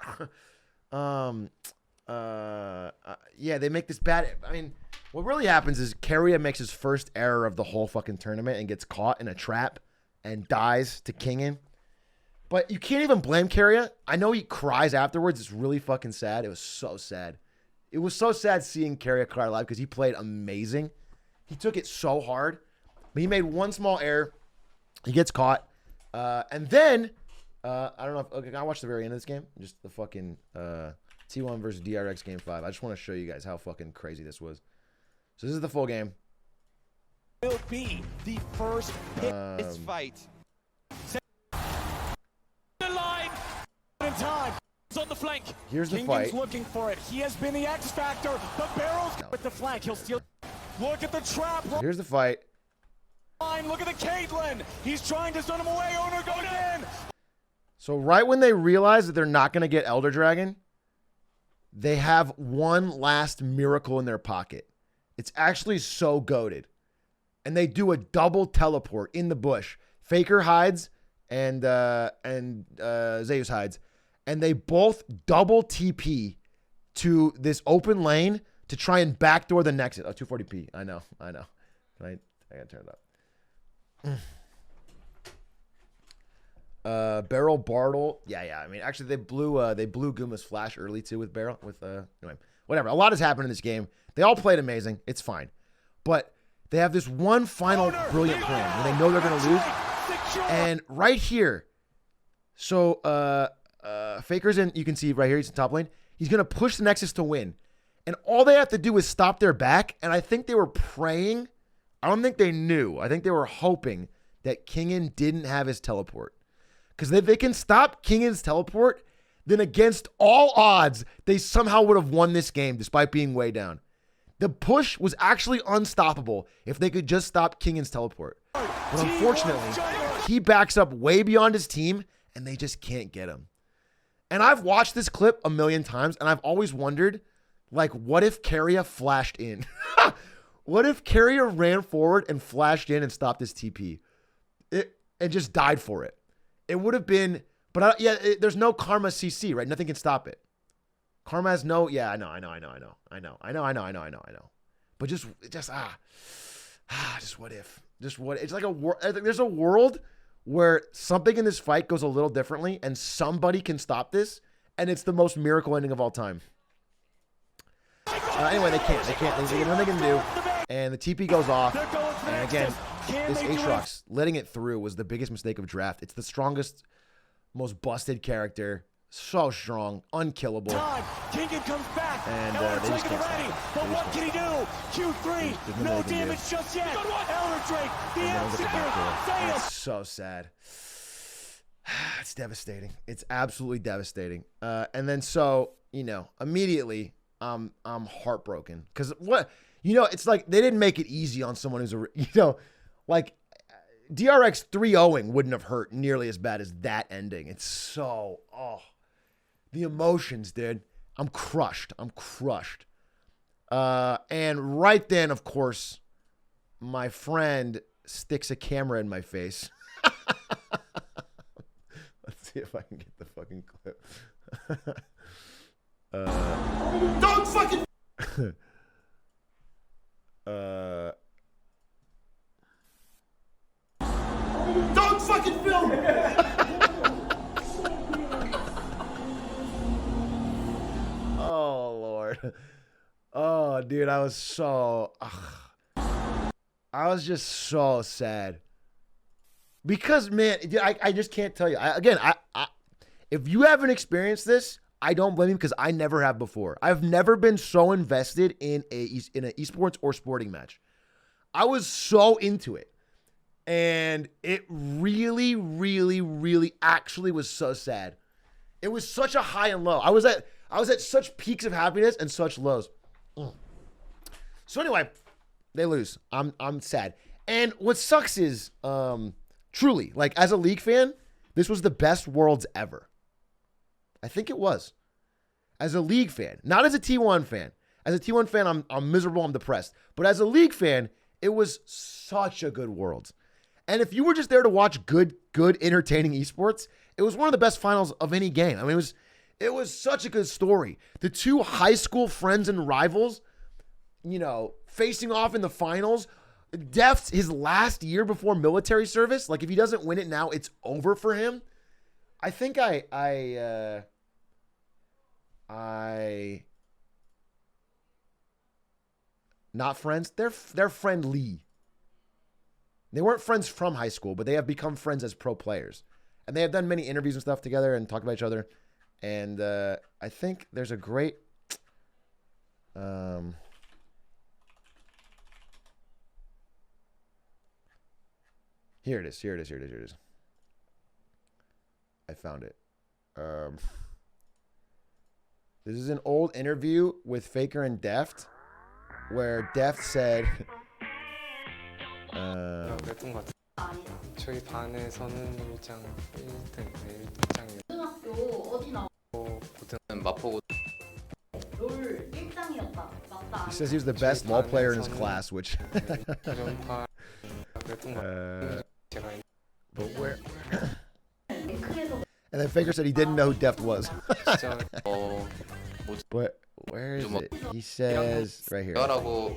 they make this bad. I mean, what really happens is Keria makes his first error of the whole fucking tournament and gets caught in a trap and dies to Kingin. But you can't even blame Keria. I know he cries afterwards. It's really fucking sad. It was so sad. It was so sad seeing Keria cry live because he played amazing. He took it so hard. But he made one small error. He gets caught. And then, I don't know if, okay, I watched the very end of this game. Just the fucking T1 versus DRX Game 5. I just want to show you guys how fucking crazy this was. So this is the full game. Will be the first hit this fight. The line in time. It's on the flank. Here's the Kingin's fight. looking for it. He has been the X factor. The barrels with the flank. He'll steal. Look at the trap. Here's the fight. Look at the Caitlyn. He's trying to stun him away. Owner goes in. So right when they realize that they're not going to get Elder Dragon, they have one last miracle in their pocket. It's actually so goated. And they do a double teleport in the bush. Faker hides and Zeus hides, and they both double TP to this open lane to try and backdoor the Nexus. Oh, 240p. I know. I gotta turn it up. Beryl Bartle. Yeah. I mean, actually, they blew Guma's flash early too with Beryl. Anyway, whatever. A lot has happened in this game. They all played amazing. It's fine, but they have this one final brilliant plan where they know they're gonna lose. And right here, so Faker's in. You can see right here. He's in top lane. He's gonna push the Nexus to win, and all they have to do is stop their back. And I think they were praying. I don't think they knew. I think they were hoping that Kingen didn't have his teleport. Because if they can stop Kingen's teleport, then against all odds, they somehow would have won this game despite being way down. The push was actually unstoppable if they could just stop Kingen's teleport. But unfortunately, he backs up way beyond his team, and they just can't get him. And I've watched this clip a million times, and I've always wondered, like, what if Keria flashed in? What if Keria ran forward and flashed in and stopped his TP? And just died for it. It would have been, but there's no Karma CC, right? Nothing can stop it. Karma has no, yeah, I know. But just what if? It's like there's a world where something in this fight goes a little differently and somebody can stop this, and it's the most miracle ending of all time. Anyway, they can't. There's nothing they can do. And the TP goes off. And again, this Atrioc letting it through was the biggest mistake of draft. It's the strongest, most busted character. So strong, unkillable. Kingen comes back. And they just can't stop him. But what can he do? Q3, no damage just yet. Elder Drake, the answer. It's so sad. It's devastating. It's absolutely devastating. And then immediately I'm heartbroken because it's like they didn't make it easy on someone who's like DRX 3-0ing wouldn't have hurt nearly as bad as that ending. It's so the emotions, dude. I'm crushed. And right then, of course, my friend sticks a camera in my face. Let's see if I can get the fucking clip. Don't fucking. Don't fucking film it. Oh Lord. Oh dude, I was just so sad. Because man, I just can't tell you. If you haven't experienced this, I don't blame you because I never have before. I've never been so invested in an esports or sporting match. I was so into it. And it really, really, really actually was so sad. It was such a high and low. I was at such peaks of happiness and such lows. So anyway, they lose. I'm sad. And what sucks is truly, like as a League fan, this was the best Worlds ever. I think it was. As a League fan, not as a T1 fan. As a T1 fan, I'm miserable, I'm depressed. But as a League fan, it was such a good Worlds. And if you were just there to watch good, entertaining esports, it was one of the best finals of any game. I mean, it was such a good story. The two high school friends and rivals, facing off in the finals. Deft's his last year before military service. Like, if he doesn't win it now, it's over for him. I think not friends. They're friendly. They weren't friends from high school, but they have become friends as pro players. And they have done many interviews and stuff together and talked about each other. And I think there's a great... Here it is. I found it. This is an old interview with Faker and Deft, where Deft said... 그랬던 것 같아요. 저희 반에서는 1장 1등, 1등장이었고 고등학교 어디 나와? 고등은 마포고. 롤 1등이었다. 맞다. He says he was the best LoL player in his class, which... But where? And then Faker said he didn't know who Deft was. But where is it? He says right here. Oh,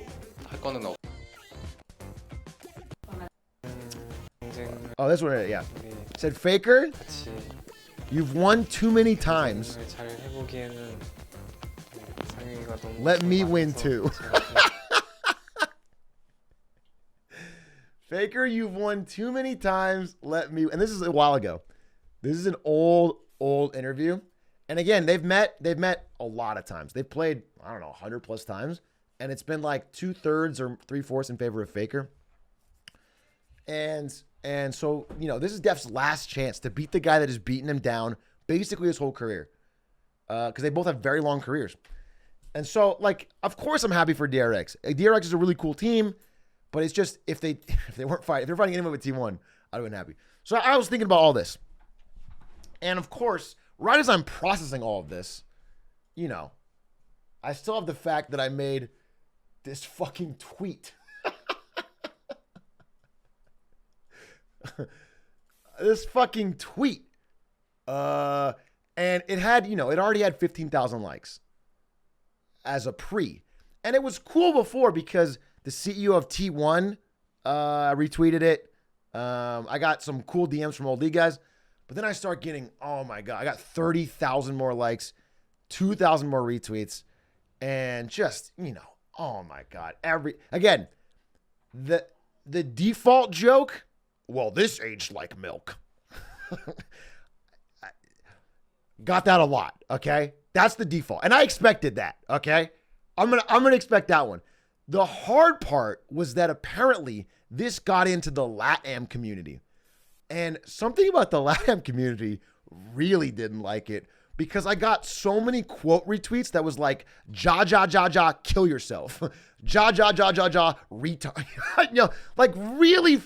that's what it is, yeah. It said, Faker, you've won too many times. Let me win too. Faker, you've won too many times. Let me. And this is a while ago. This is an old interview. And again, they've met a lot of times. They've played, I don't know, 100 plus times. And it's been like 2/3 or 3/4 in favor of Faker. And so, you know, this is Def's last chance to beat the guy that has beaten him down basically his whole career. Because they both have very long careers. And so, like, of course I'm happy for DRX. DRX is a really cool team, but it's just if they weren't fighting, if they're fighting anyone with Team 1, I'd have been happy. So I was thinking about all this. And of course, right as I'm processing all of this, you know, I still have the fact that I made this fucking tweet. This fucking tweet. And it had, you know, it already had 15,000 likes as a pre. And it was cool before because the CEO of T1 retweeted it. I got some cool DMs from old league guys. But then I start getting, oh my God, I got 30,000 more likes, 2,000 more retweets, and just, you know, oh my God. Again, the default joke, well, this aged like milk. Got that a lot, okay? That's the default. And I expected that, okay? I'm gonna expect that one. The hard part was that apparently this got into the LATAM community. And something about the LATAM community really didn't like it because I got so many quote retweets that was like, ja, kill yourself. Ja, retard. You know, like really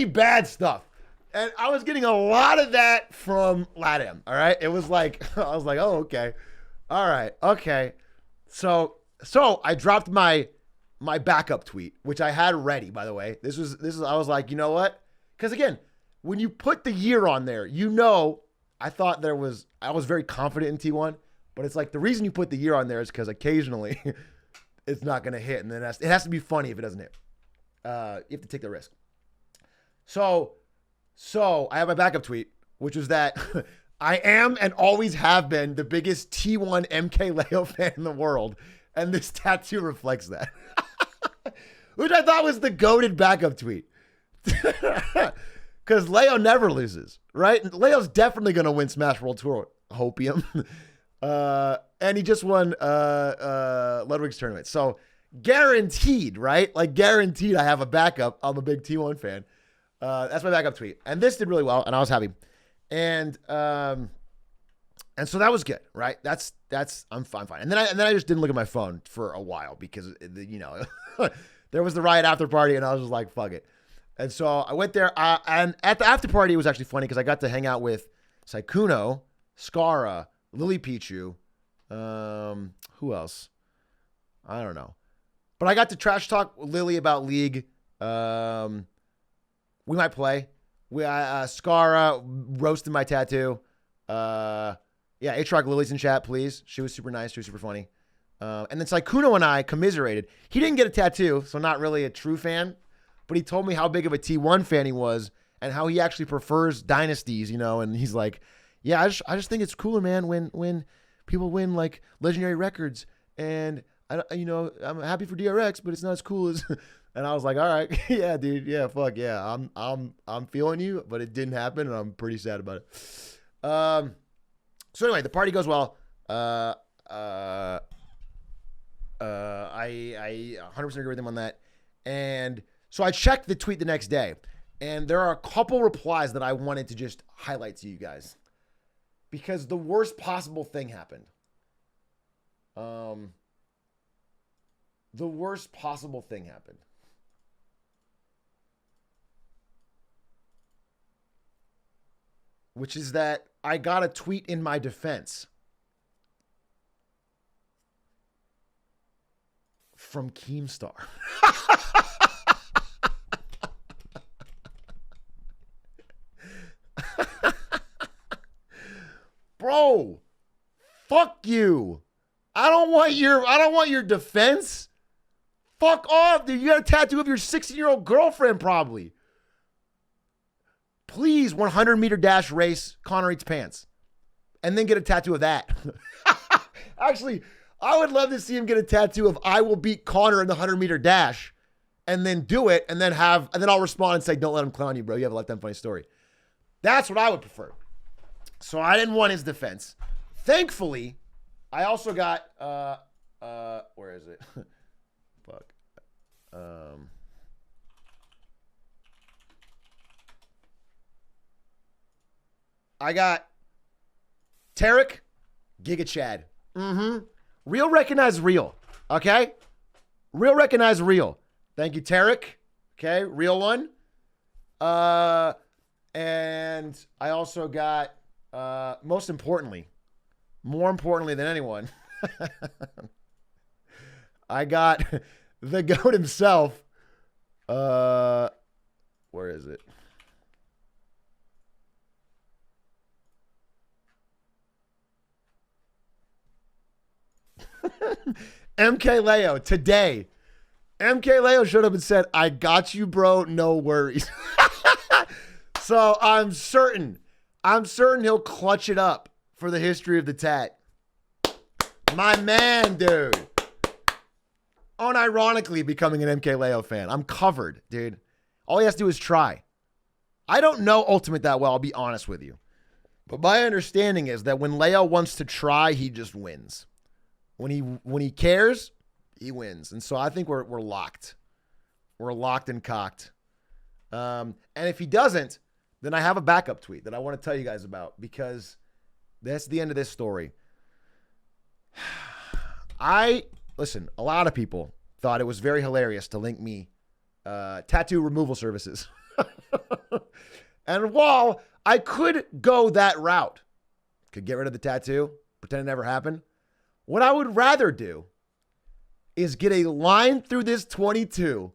bad stuff. And I was getting a lot of that from LATAM, all right? It was like, I was like, oh, okay. All right, okay. So I dropped my backup tweet, which I had ready, by the way. This is I was like, you know what? Because again, when you put the year on there, you know, I was very confident in T1, but it's like the reason you put the year on there is because occasionally it's not going to hit. And then it has to be funny if it doesn't hit. You have to take the risk. So I have my backup tweet, which was that I am and always have been the biggest T1 MK Leo fan in the world. And this tattoo reflects that, which I thought was the goated backup tweet. Because Leo never loses, right? Leo's definitely going to win Smash World Tour, hopium. And he just won Ludwig's tournament. So guaranteed, right? Like guaranteed I have a backup. I'm a big T1 fan. That's my backup tweet. And this did really well, and I was happy. And so that was good, right? I'm fine. And then I just didn't look at my phone for a while because, you know, there was the Riot after party, and I was just like, fuck it. And so I went there, and at the after party, it was actually funny because I got to hang out with Saikuno, Skara, Lily Pichu, who else? I don't know. But I got to trash talk Lily about League. We might play. Skara roasted my tattoo. Yeah, Atrioc Lily's in chat, please. She was super nice. She was super funny. And then Saikuno and I commiserated. He didn't get a tattoo, so not really a true fan. But he told me how big of a T1 fan he was and how he actually prefers dynasties, you know. And he's like, yeah, I just think it's cooler, man, when people win like legendary records. And I'm happy for DRX, but it's not as cool as. And I was like, all right, yeah, dude, yeah, fuck yeah, I'm feeling you, but it didn't happen, and I'm pretty sad about it. So anyway, the party goes well. I 100% agree with him on that, and. So I checked the tweet the next day, and there are a couple replies that I wanted to just highlight to you guys because the worst possible thing happened. The worst possible thing happened. Which is that I got a tweet in my defense from Keemstar. Bro, fuck you. I don't want your defense. Fuck off, dude. You got a tattoo of your 16-year-old girlfriend, probably. Please, 100-meter dash race, Connor eats pants. And then get a tattoo of that. Actually, I would love to see him get a tattoo of I will beat Connor in the 100-meter dash. And then do it, and then I'll respond and say, don't let him clown you, bro. You have a lifetime funny story. That's what I would prefer. So I didn't want his defense. Thankfully, I also got, where is it? Fuck. I got Tarek, Giga Chad. Real recognize real. Okay? Real recognize real. Thank you, Tarek. Okay, real one. And I also got, more importantly than anyone, I got the GOAT himself. Where is it? MK Leo today. MK Leo showed up and said, I got you, bro. No worries. So I'm certain he'll clutch it up for the history of the tat. My man, dude. Unironically becoming an MK Leo fan. I'm covered, dude. All he has to do is try. I don't know Ultimate that well, I'll be honest with you. But my understanding is that when Leo wants to try, he just wins. When he cares, he wins. And so I think we're locked. We're locked and cocked. And if he doesn't, then I have a backup tweet that I want to tell you guys about because that's the end of this story. Listen, a lot of people thought it was very hilarious to link me tattoo removal services. And while I could go that route, could get rid of the tattoo, pretend it never happened, what I would rather do is get a line through this 22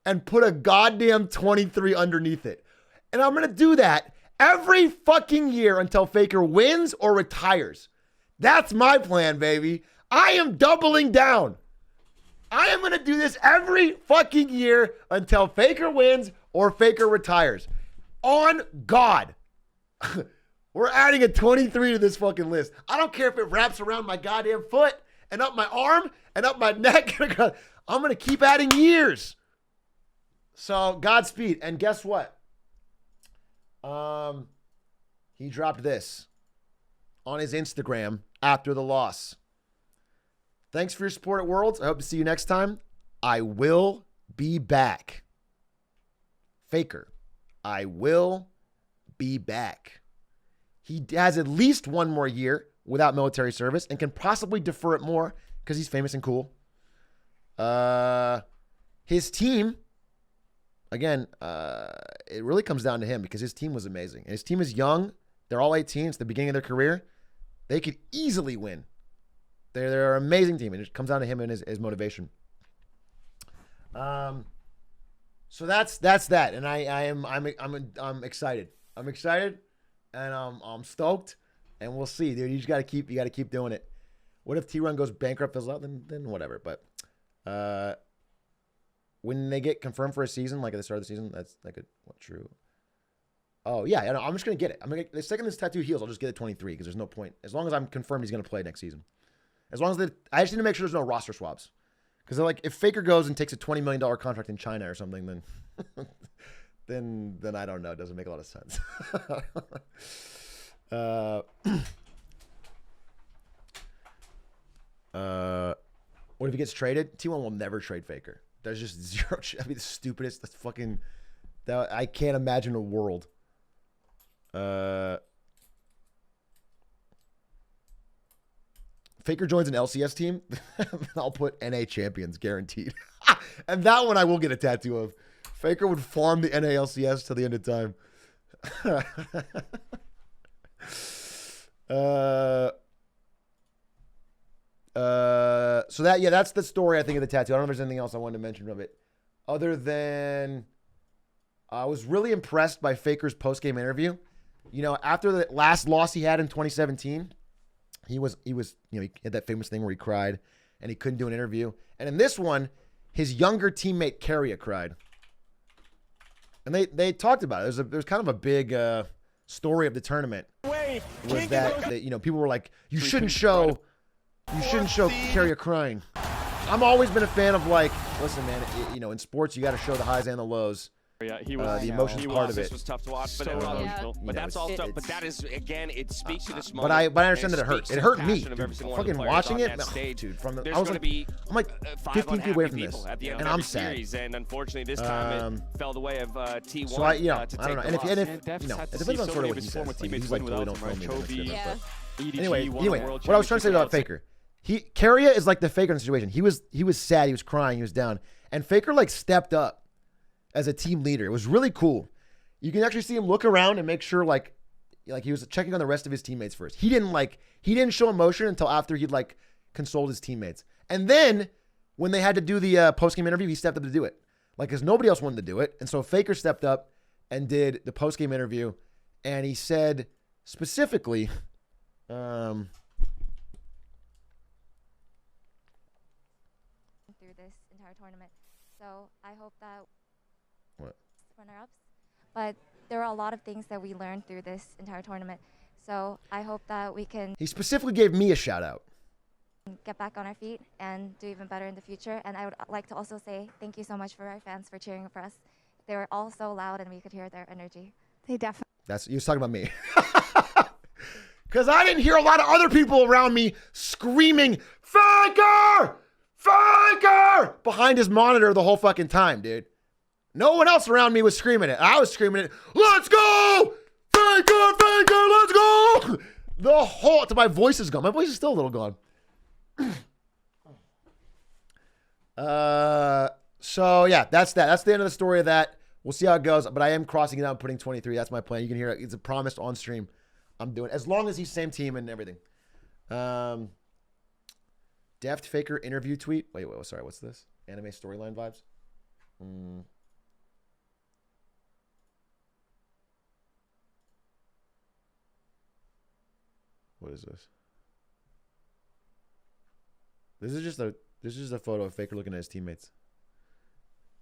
and put a goddamn 23 underneath it. And I'm going to do that every fucking year until Faker wins or retires. That's my plan, baby. I am doubling down. I am going to do this every fucking year until Faker wins or Faker retires. On God. We're adding a 23 to this fucking list. I don't care if it wraps around my goddamn foot and up my arm and up my neck. I'm going to keep adding years. So, Godspeed. And guess what? He dropped this on his Instagram after the loss. Thanks for your support at Worlds. I hope to see you next time. I will be back. Faker, I will be back. He has at least one more year without military service and can possibly defer it more because he's famous and cool. His team, again, it really comes down to him because his team was amazing. And his team is young. They're all 18. It's the beginning of their career. They could easily win. They're an amazing team, and it comes down to him and his motivation. So that's that, and I'm excited. I'm excited, and I'm stoked, and we'll see, dude. You got to keep doing it. What if T-Run goes bankrupt, fizzles out? Then whatever. But when they get confirmed for a season, like at the start of the season, that's like true. Oh yeah, I'm just gonna get it. The second this tattoo heals, I'll just get it 23 because there's no point. As long as I'm confirmed he's gonna play next season. As long as I just need to make sure there's no roster swaps. Because like if Faker goes and takes a $20 million contract in China or something, then I don't know. It doesn't make a lot of sense. What if he gets traded? T1 will never trade Faker. There's just zero. That'd be the stupidest. That's fucking. I can't imagine a world. Faker joins an LCS team, I'll put NA champions guaranteed. And that one I will get a tattoo of. Faker would farm the NA LCS till the end of time. So that's the story I think of the tattoo. I don't know if there's anything else I wanted to mention of it. Other than I was really impressed by Faker's post-game interview. You know, after the last loss he had in 2017, he had that famous thing where he cried and he couldn't do an interview. And in this one, his younger teammate Atrioc cried. And they talked about it. There's kind of a big story of the tournament. Was that people were like, you shouldn't show Atrioc crying. I'm always been a fan of like, listen, man, in sports you got to show the highs and the lows. Yeah, he was. The emotions part of it. This was tough to watch, but, but that's also. But that is again, it speaks to this moment. But I understand that it hurt. It hurt me. Fucking watching it, dude. I was like, I'm like 15 feet away from this, and I'm sad. And unfortunately, this time it fell the way of T1. So I don't know. And if it depends on sort of what he says. He's like, totally don't film me. Anyway, what I was trying to say about Faker, Carrier is like the Faker in the situation. He was sad. He was crying. He was down, and Faker like stepped up as a team leader. It was really cool. You can actually see him look around and make sure like he was checking on the rest of his teammates first. He didn't show emotion until after he'd like consoled his teammates. And then when they had to do the post-game interview, he stepped up to do it. Like, because nobody else wanted to do it. And so Faker stepped up and did the post-game interview. And he said specifically, through this entire tournament. So I hope that runner-ups, but there are a lot of things that we learned through this entire tournament. So I hope that we can. He specifically gave me a shout out. Get back on our feet and do even better in the future. And I would like to also say thank you so much for our fans for cheering for us. They were all so loud and we could hear their energy. They definitely. He was talking about me. Because I didn't hear a lot of other people around me screaming, Faker! Faker! Behind his monitor the whole fucking time, dude. No one else around me was screaming it. I was screaming it, let's go! Faker, Faker, let's go! The whole, my voice is gone. My voice is still a little gone. So yeah, that's that. That's the end of the story of that. We'll see how it goes, but I am crossing it out and putting 23. That's my plan. You can hear it. It's a promise on stream. I'm doing it. As long as he's same team and everything. Deft Faker interview tweet. Wait, sorry, what's this? Anime storyline vibes? What is this? This is just a photo of Faker looking at his teammates.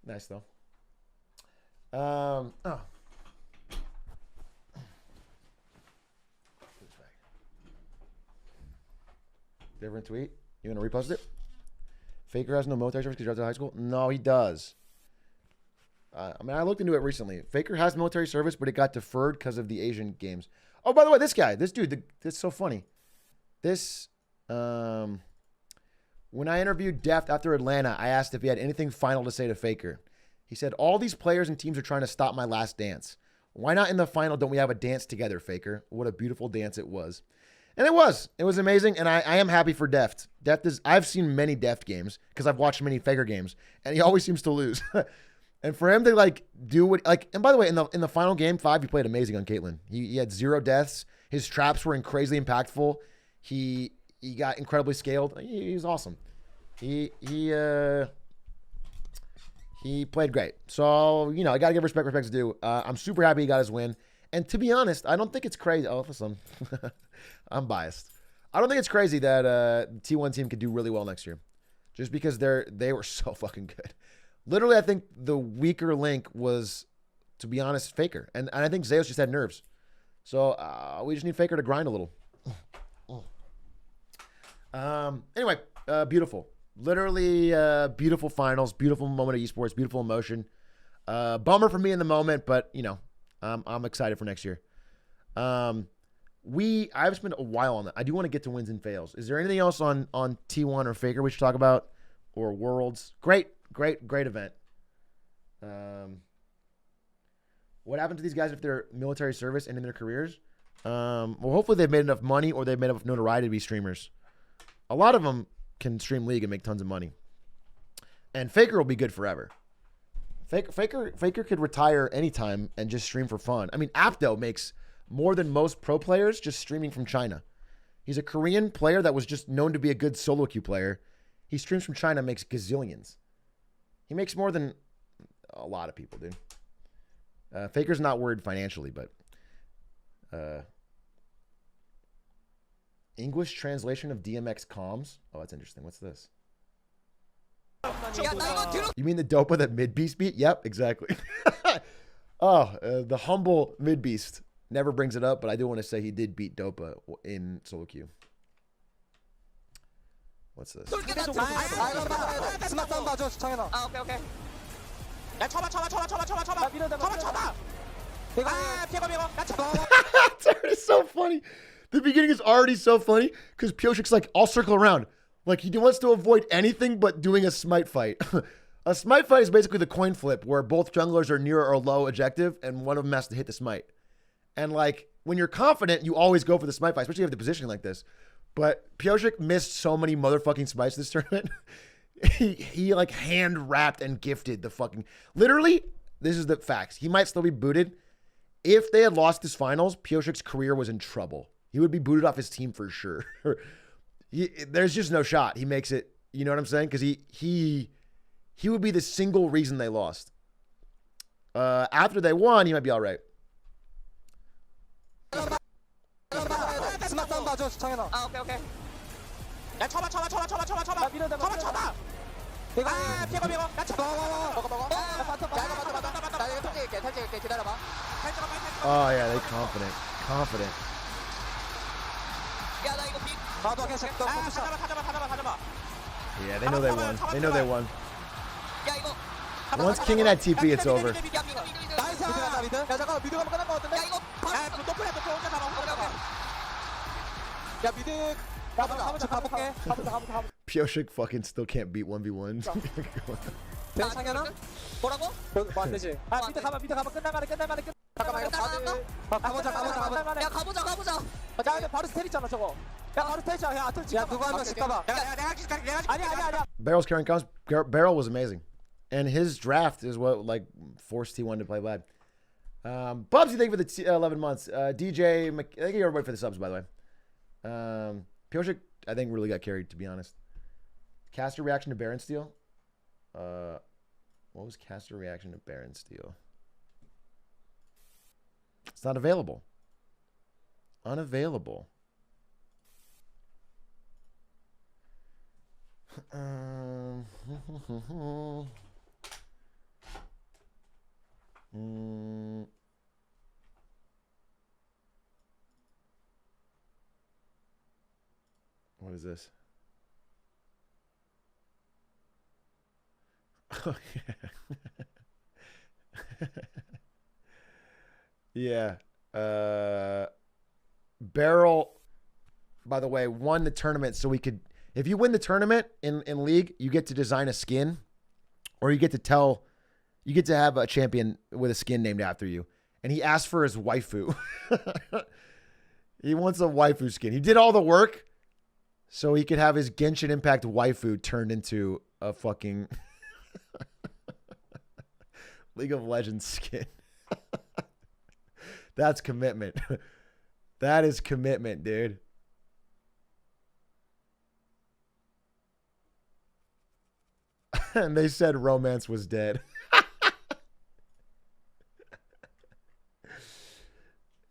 Nice though. Different tweet. You want to repost it? Faker has no military service because he dropped out of high school? No, he does. I mean, I looked into it recently. Faker has military service, but it got deferred because of the Asian games. Oh, by the way, this dude, that's so funny. When I interviewed Deft after Atlanta, I asked if he had anything final to say to Faker. He said, all these players and teams are trying to stop my last dance. Why not in the final don't we have a dance together, Faker? What a beautiful dance it was. And it was amazing, and I am happy for Deft. I've seen many Deft games because I've watched many Faker games, and he always seems to lose. And for him to do what and by the way, in the final game 5, he played amazing on Caitlyn. He had 0 deaths. His traps were crazily impactful. He got incredibly scaled. He was awesome. He played great. So, I got to give respect's due. I'm super happy he got his win. And to be honest, I don't think it's crazy. Oh, listen, I'm biased. I don't think it's crazy that the T1 team could do really well next year. Just because they were so fucking good. Literally, I think the weaker link was, to be honest, Faker. And I think Zeus just had nerves. So we just need Faker to grind a little. Anyway, beautiful. Literally beautiful finals, beautiful moment of esports, beautiful emotion. Bummer for me in the moment, but, I'm excited for next year. I've spent a while on that. I do want to get to wins and fails. Is there anything else on T1 or Faker we should talk about? Or Worlds? Great event. What happened to these guys if they're military service and in their careers? Well, hopefully they've made enough money or they've made enough notoriety to be streamers. A lot of them can stream League and make tons of money. And Faker will be good forever. Faker could retire anytime and just stream for fun. I mean, Apto makes more than most pro players just streaming from China. He's a Korean player that was just known to be a good solo queue player. He streams from China, makes gazillions. He makes more than a lot of people, dude. Faker's not worried financially, but English translation of DMX comms. Oh, that's interesting. What's this? You mean the Dopa that Mid Beast beat? Yep, exactly. The humble Mid Beast never brings it up, but I do want to say he did beat Dopa in solo queue. What's this? It's so funny. The beginning is already so funny because Piosic's like, I'll circle around. Like, he wants to avoid anything but doing a smite fight. A smite fight is basically the coin flip where both junglers are near or low objective and one of them has to hit the smite. And like, when you're confident, you always go for the smite fight, especially if you have the positioning like this. But Piosic missed so many motherfucking smites this tournament. he like hand wrapped and gifted the fucking, literally, this is the facts. He might still be booted. If they had lost his finals, Piosic's career was in trouble. He would be booted off his team for sure. There's just no shot. He makes it, you know what I'm saying? Because he would be the single reason they lost. After they won, he might be all right. Oh yeah, they confident. Confident. Yeah, they know they won. They know they won. Once King in that TP, it's over. Piosic fucking still can't beat 1v1s. Barrel's carrying counts. Barrel was amazing. And his draft is what like forced T1 to play bad. Bubsy, thank you for the 11 months. DJ, thank you everybody for the subs, by the way. Piosic, I think, really got carried, to be honest. Caster reaction to Baron Steel. What was caster reaction to Baron Steel? It's not available. Unavailable. What is this? Oh, yeah. Yeah. Barrel, by the way, won the tournament so we could, if you win the tournament in League, you get to design a skin, or you get to have a champion with a skin named after you. And he asked for his waifu. He wants a waifu skin. He did all the work so he could have his Genshin Impact waifu turned into a fucking League of Legends skin. That's commitment. That is commitment, dude. And they said romance was dead.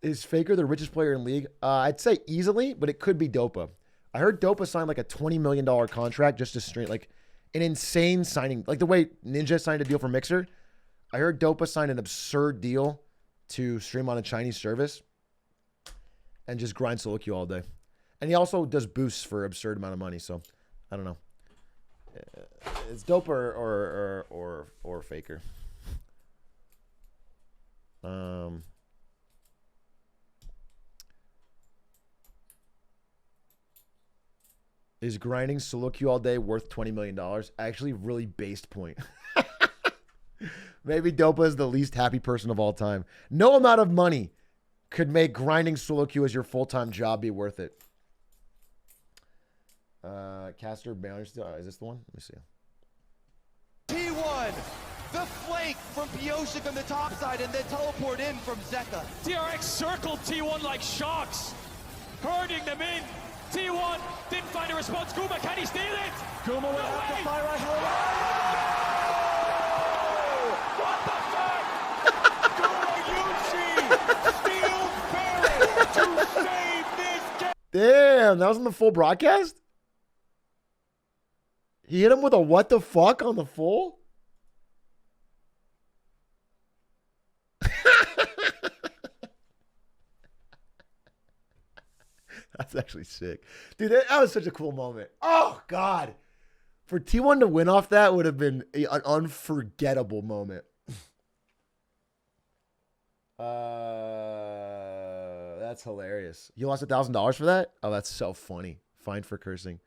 Is Faker the richest player in League? I'd say easily, but it could be Dopa. I heard Dopa signed like a $20 million contract just to stream, like an insane signing. Like the way Ninja signed a deal for Mixer. I heard Dopa signed an absurd deal to stream on a Chinese service and just grind solo queue all day. And he also does boosts for absurd amount of money. So I don't know. It's Dopa or Faker. Is grinding solo queue all day worth $20 million? Actually, really based point. Maybe Dopa is the least happy person of all time. No amount of money could make grinding solo queue as your full-time job be worth it. Caster Banner still. Is this the one? Let me see. T1, the flake from Piosic on the top side, and then teleport in from Zeka. TRX circled T1 like sharks, herding them in. T1 didn't find a response. Guma, can he steal it? Guma will have the fire rifle. What the fuck? Guma Yuchi steals Barrel to save this game. Damn, that was on the full broadcast? He hit him with a what the fuck on the full? That's actually sick. Dude, that was such a cool moment. Oh, God. For T1 to win off that would have been an unforgettable moment. That's hilarious. You lost $1,000 for that? Oh, that's so funny. Fine for cursing.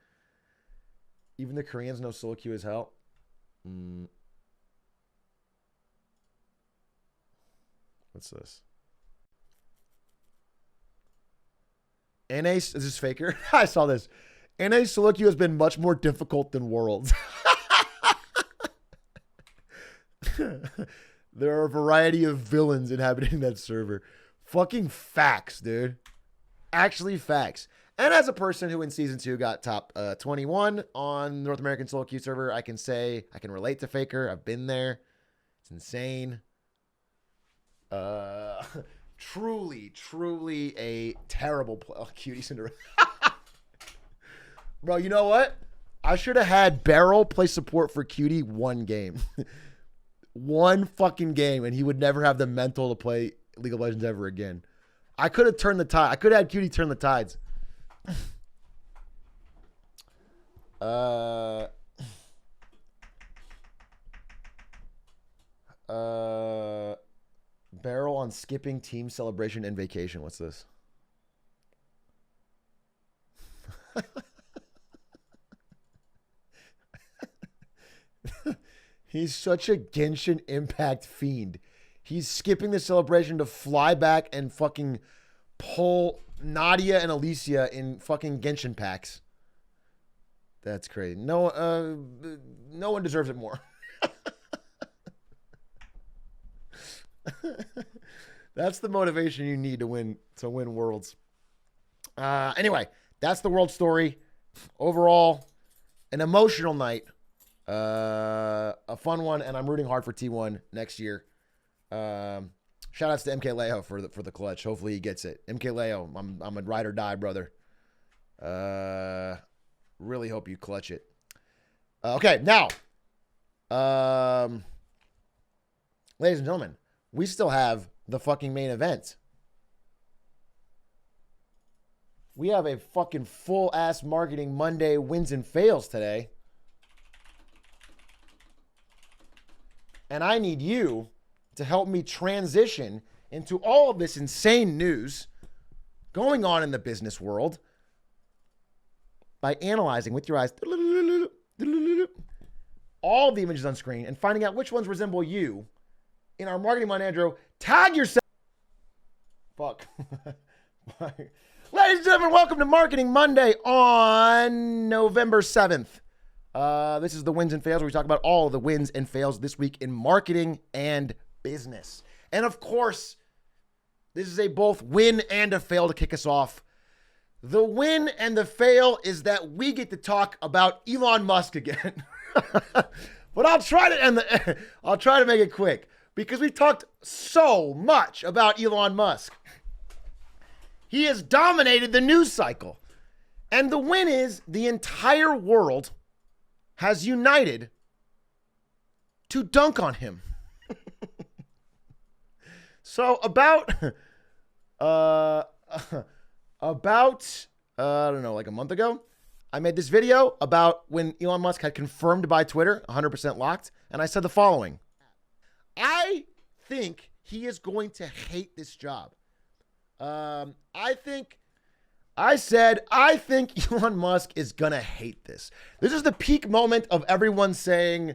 Even the Koreans know solo queue as hell. What's this? NA, is this Faker? I saw this. NA solo queue has been much more difficult than Worlds. There are a variety of villains inhabiting that server. Fucking facts, dude. Actually facts. And as a person who in season 2 got top 21 on North American solo queue server, I can say I can relate to Faker. I've been there. It's insane. Truly a terrible play. Oh, Cutie Cinderella. Bro, you know what? I should have had Barrel play support for Cutie one game. One fucking game, and he would never have the mental to play League of Legends ever again. I could have turned the tide. I could have had Cutie turn the tides. Barrel on skipping team celebration and vacation. What's this? He's such a Genshin Impact fiend. He's skipping the celebration to fly back and fucking pull Nadia and Alicia in fucking Genshin packs. That's crazy. No one deserves it more. That's the motivation you need to win Worlds. Anyway, that's the World story. Overall, an emotional night. A fun one, and I'm rooting hard for T1 next year. Shout outs to MK Leo for the clutch. Hopefully he gets it. MK Leo, I'm a ride or die, brother. Really hope you clutch it. Okay, now, ladies and gentlemen, we still have the fucking main event. We have a fucking full-ass Marketing Monday wins and fails today. And I need you to help me transition into all of this insane news going on in the business world by analyzing with your eyes all the images on screen and finding out which ones resemble you in our Marketing Monday. Andrew, tag yourself. Fuck. Ladies and gentlemen, welcome to Marketing Monday on November 7th. This is the wins and fails where we talk about all of the wins and fails this week in marketing and business. And of course, this is a both win and a fail to kick us off. The win and the fail is that we get to talk about Elon Musk again. But I'll try to make it quick because we talked so much about Elon Musk. He has dominated the news cycle. And the win is the entire world has united to dunk on him. So about I don't know, like a month ago, I made this video about when Elon Musk had confirmed by Twitter, 100% locked, and I said the following. I think he is going to hate this job. I think Elon Musk is going to hate this. This is the peak moment of everyone saying,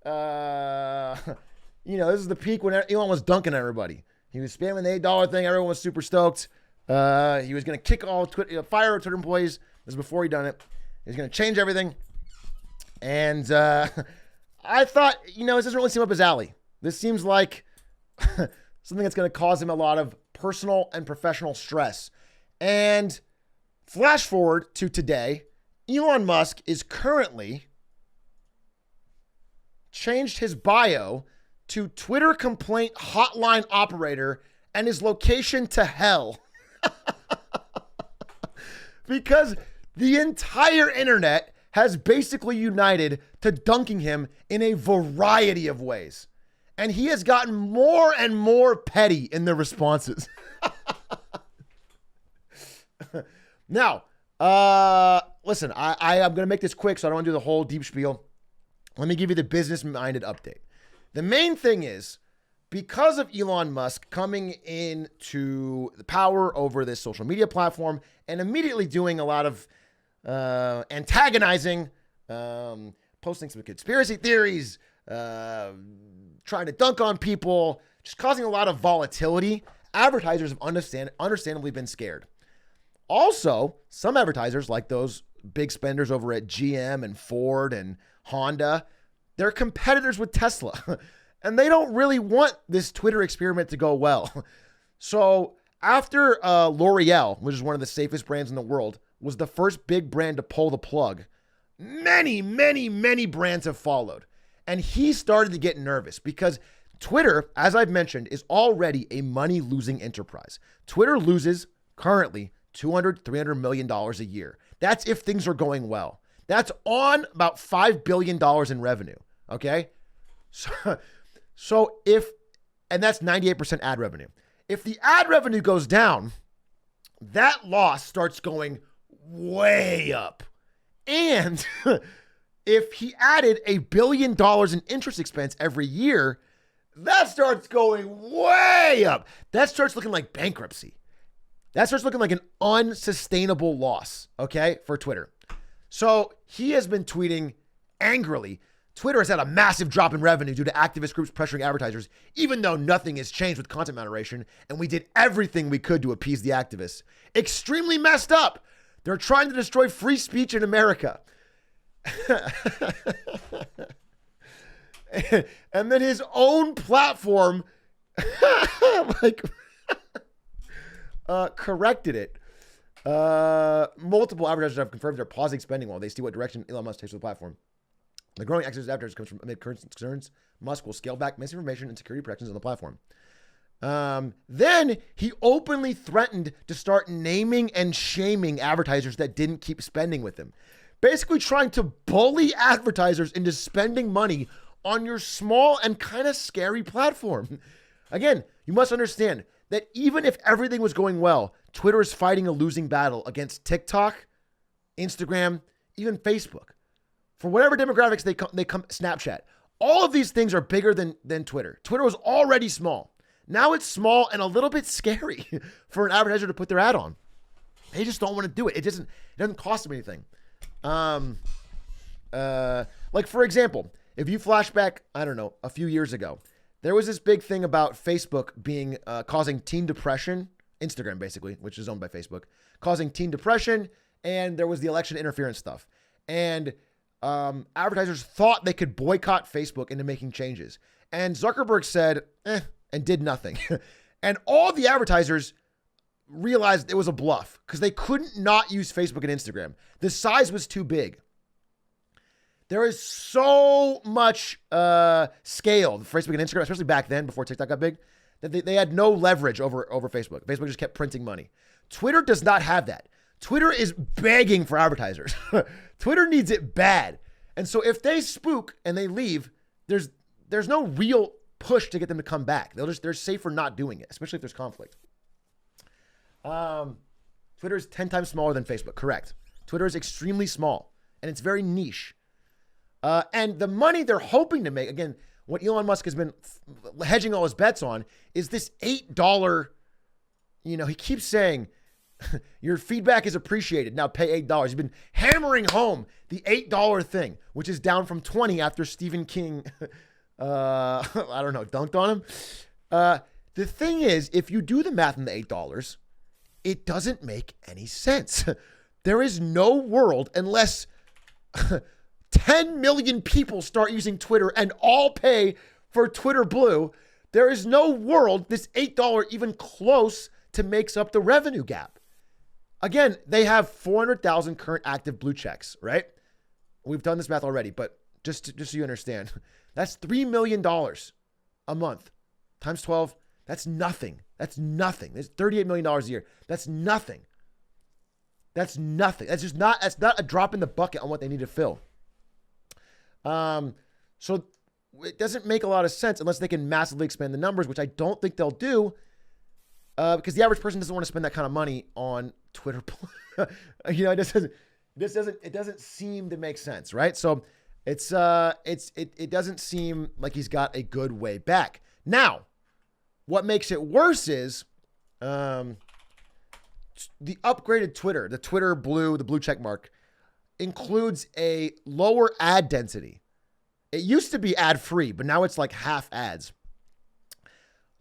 this is the peak when Elon was dunking everybody. He was spamming the $8 thing. Everyone was super stoked. He was going to kick all fire Twitter employees. This is before he done it. He was going to change everything. And I thought, this doesn't really seem up his alley. This seems like something that's going to cause him a lot of personal and professional stress. And flash forward to today, Elon Musk is currently changed his bio to Twitter complaint hotline operator and his location to hell. because the entire internet has basically united to dunking him in a variety of ways. And he has gotten more and more petty in the responses. Now, listen, I'm going to make this quick, so I don't want to do the whole deep spiel. Let me give you the business-minded update. The main thing is, because of Elon Musk coming into the power over this social media platform and immediately doing a lot of antagonizing, posting some conspiracy theories, trying to dunk on people, just causing a lot of volatility, advertisers have understandably been scared. Also, some advertisers, like those big spenders over at GM and Ford and Honda, they're competitors with Tesla. And they don't really want this Twitter experiment to go well. So after L'Oreal, which is one of the safest brands in the world, was the first big brand to pull the plug, many brands have followed. And he started to get nervous because Twitter, as I've mentioned, is already a money-losing enterprise. Twitter loses currently $200-300 million a year. That's if things are going well. That's on about $5 billion in revenue, okay? So if, and that's 98% ad revenue. If the ad revenue goes down, that loss starts going way up. And if he added $1 billion in interest expense every year, that starts going way up. That starts looking like bankruptcy. That starts looking like an unsustainable loss, okay, for Twitter. So he has been tweeting angrily. Twitter has had a massive drop in revenue due to activist groups pressuring advertisers, even though nothing has changed with content moderation, and we did everything we could to appease the activists. Extremely messed up. They're trying to destroy free speech in America. And then his own platform corrected it. Multiple advertisers have confirmed they're pausing spending while they see what direction Elon Musk takes with the platform. The growing exodus of advertisers comes from amid current concerns. Musk will scale back misinformation and security protections on the platform. Then he openly threatened to start naming and shaming advertisers that didn't keep spending with him. Basically trying to bully advertisers into spending money on your small and kind of scary platform. Again, you must understand that even if everything was going well, Twitter is fighting a losing battle against TikTok, Instagram, even Facebook. For whatever demographics they come, Snapchat. All of these things are bigger than Twitter. Twitter was already small. Now it's small and a little bit scary for an advertiser to put their ad on. They just don't want to do it. It doesn't cost them anything. Like for example, if you flash back, I don't know, a few years ago, there was this big thing about Facebook being causing teen depression, Instagram basically, which is owned by Facebook, causing teen depression, and there was the election interference stuff. And advertisers thought they could boycott Facebook into making changes. And Zuckerberg said, and did nothing. And all the advertisers realized it was a bluff because they couldn't not use Facebook and Instagram. The size was too big. There is so much scale, Facebook and Instagram, especially back then before TikTok got big, that they had no leverage over Facebook. Facebook just kept printing money. Twitter does not have that. Twitter is begging for advertisers. Twitter needs it bad. And so if they spook and they leave, there's no real push to get them to come back. They're safer not doing it, especially if there's conflict. Twitter is 10 times smaller than Facebook, correct. Twitter is extremely small, and it's very niche. And the money they're hoping to make, again, what Elon Musk has been hedging all his bets on is this $8, he keeps saying, your feedback is appreciated. Now pay $8. He's been hammering home the $8 thing, which is down from $20 after Stephen King, dunked on him. The thing is, if you do the math on the $8, it doesn't make any sense. There is no world unless 10 million people start using Twitter and all pay for Twitter Blue. There is no world this $8 even close to makes up the revenue gap. Again, they have 400,000 current active blue checks, right? We've done this math already, but just so you understand, that's $3 million a month times 12. That's nothing. That's nothing. There's $38 million a year. That's nothing. That's nothing. That's not a drop in the bucket on what they need to fill. So it doesn't make a lot of sense unless they can massively expand the numbers, which I don't think they'll do, because the average person doesn't want to spend that kind of money on Twitter. It doesn't seem to make sense, right? So it doesn't seem like he's got a good way back. Now, what makes it worse is the upgraded Twitter, the Twitter Blue, the blue check mark, includes a lower ad density. It used to be ad-free, but now it's like half ads.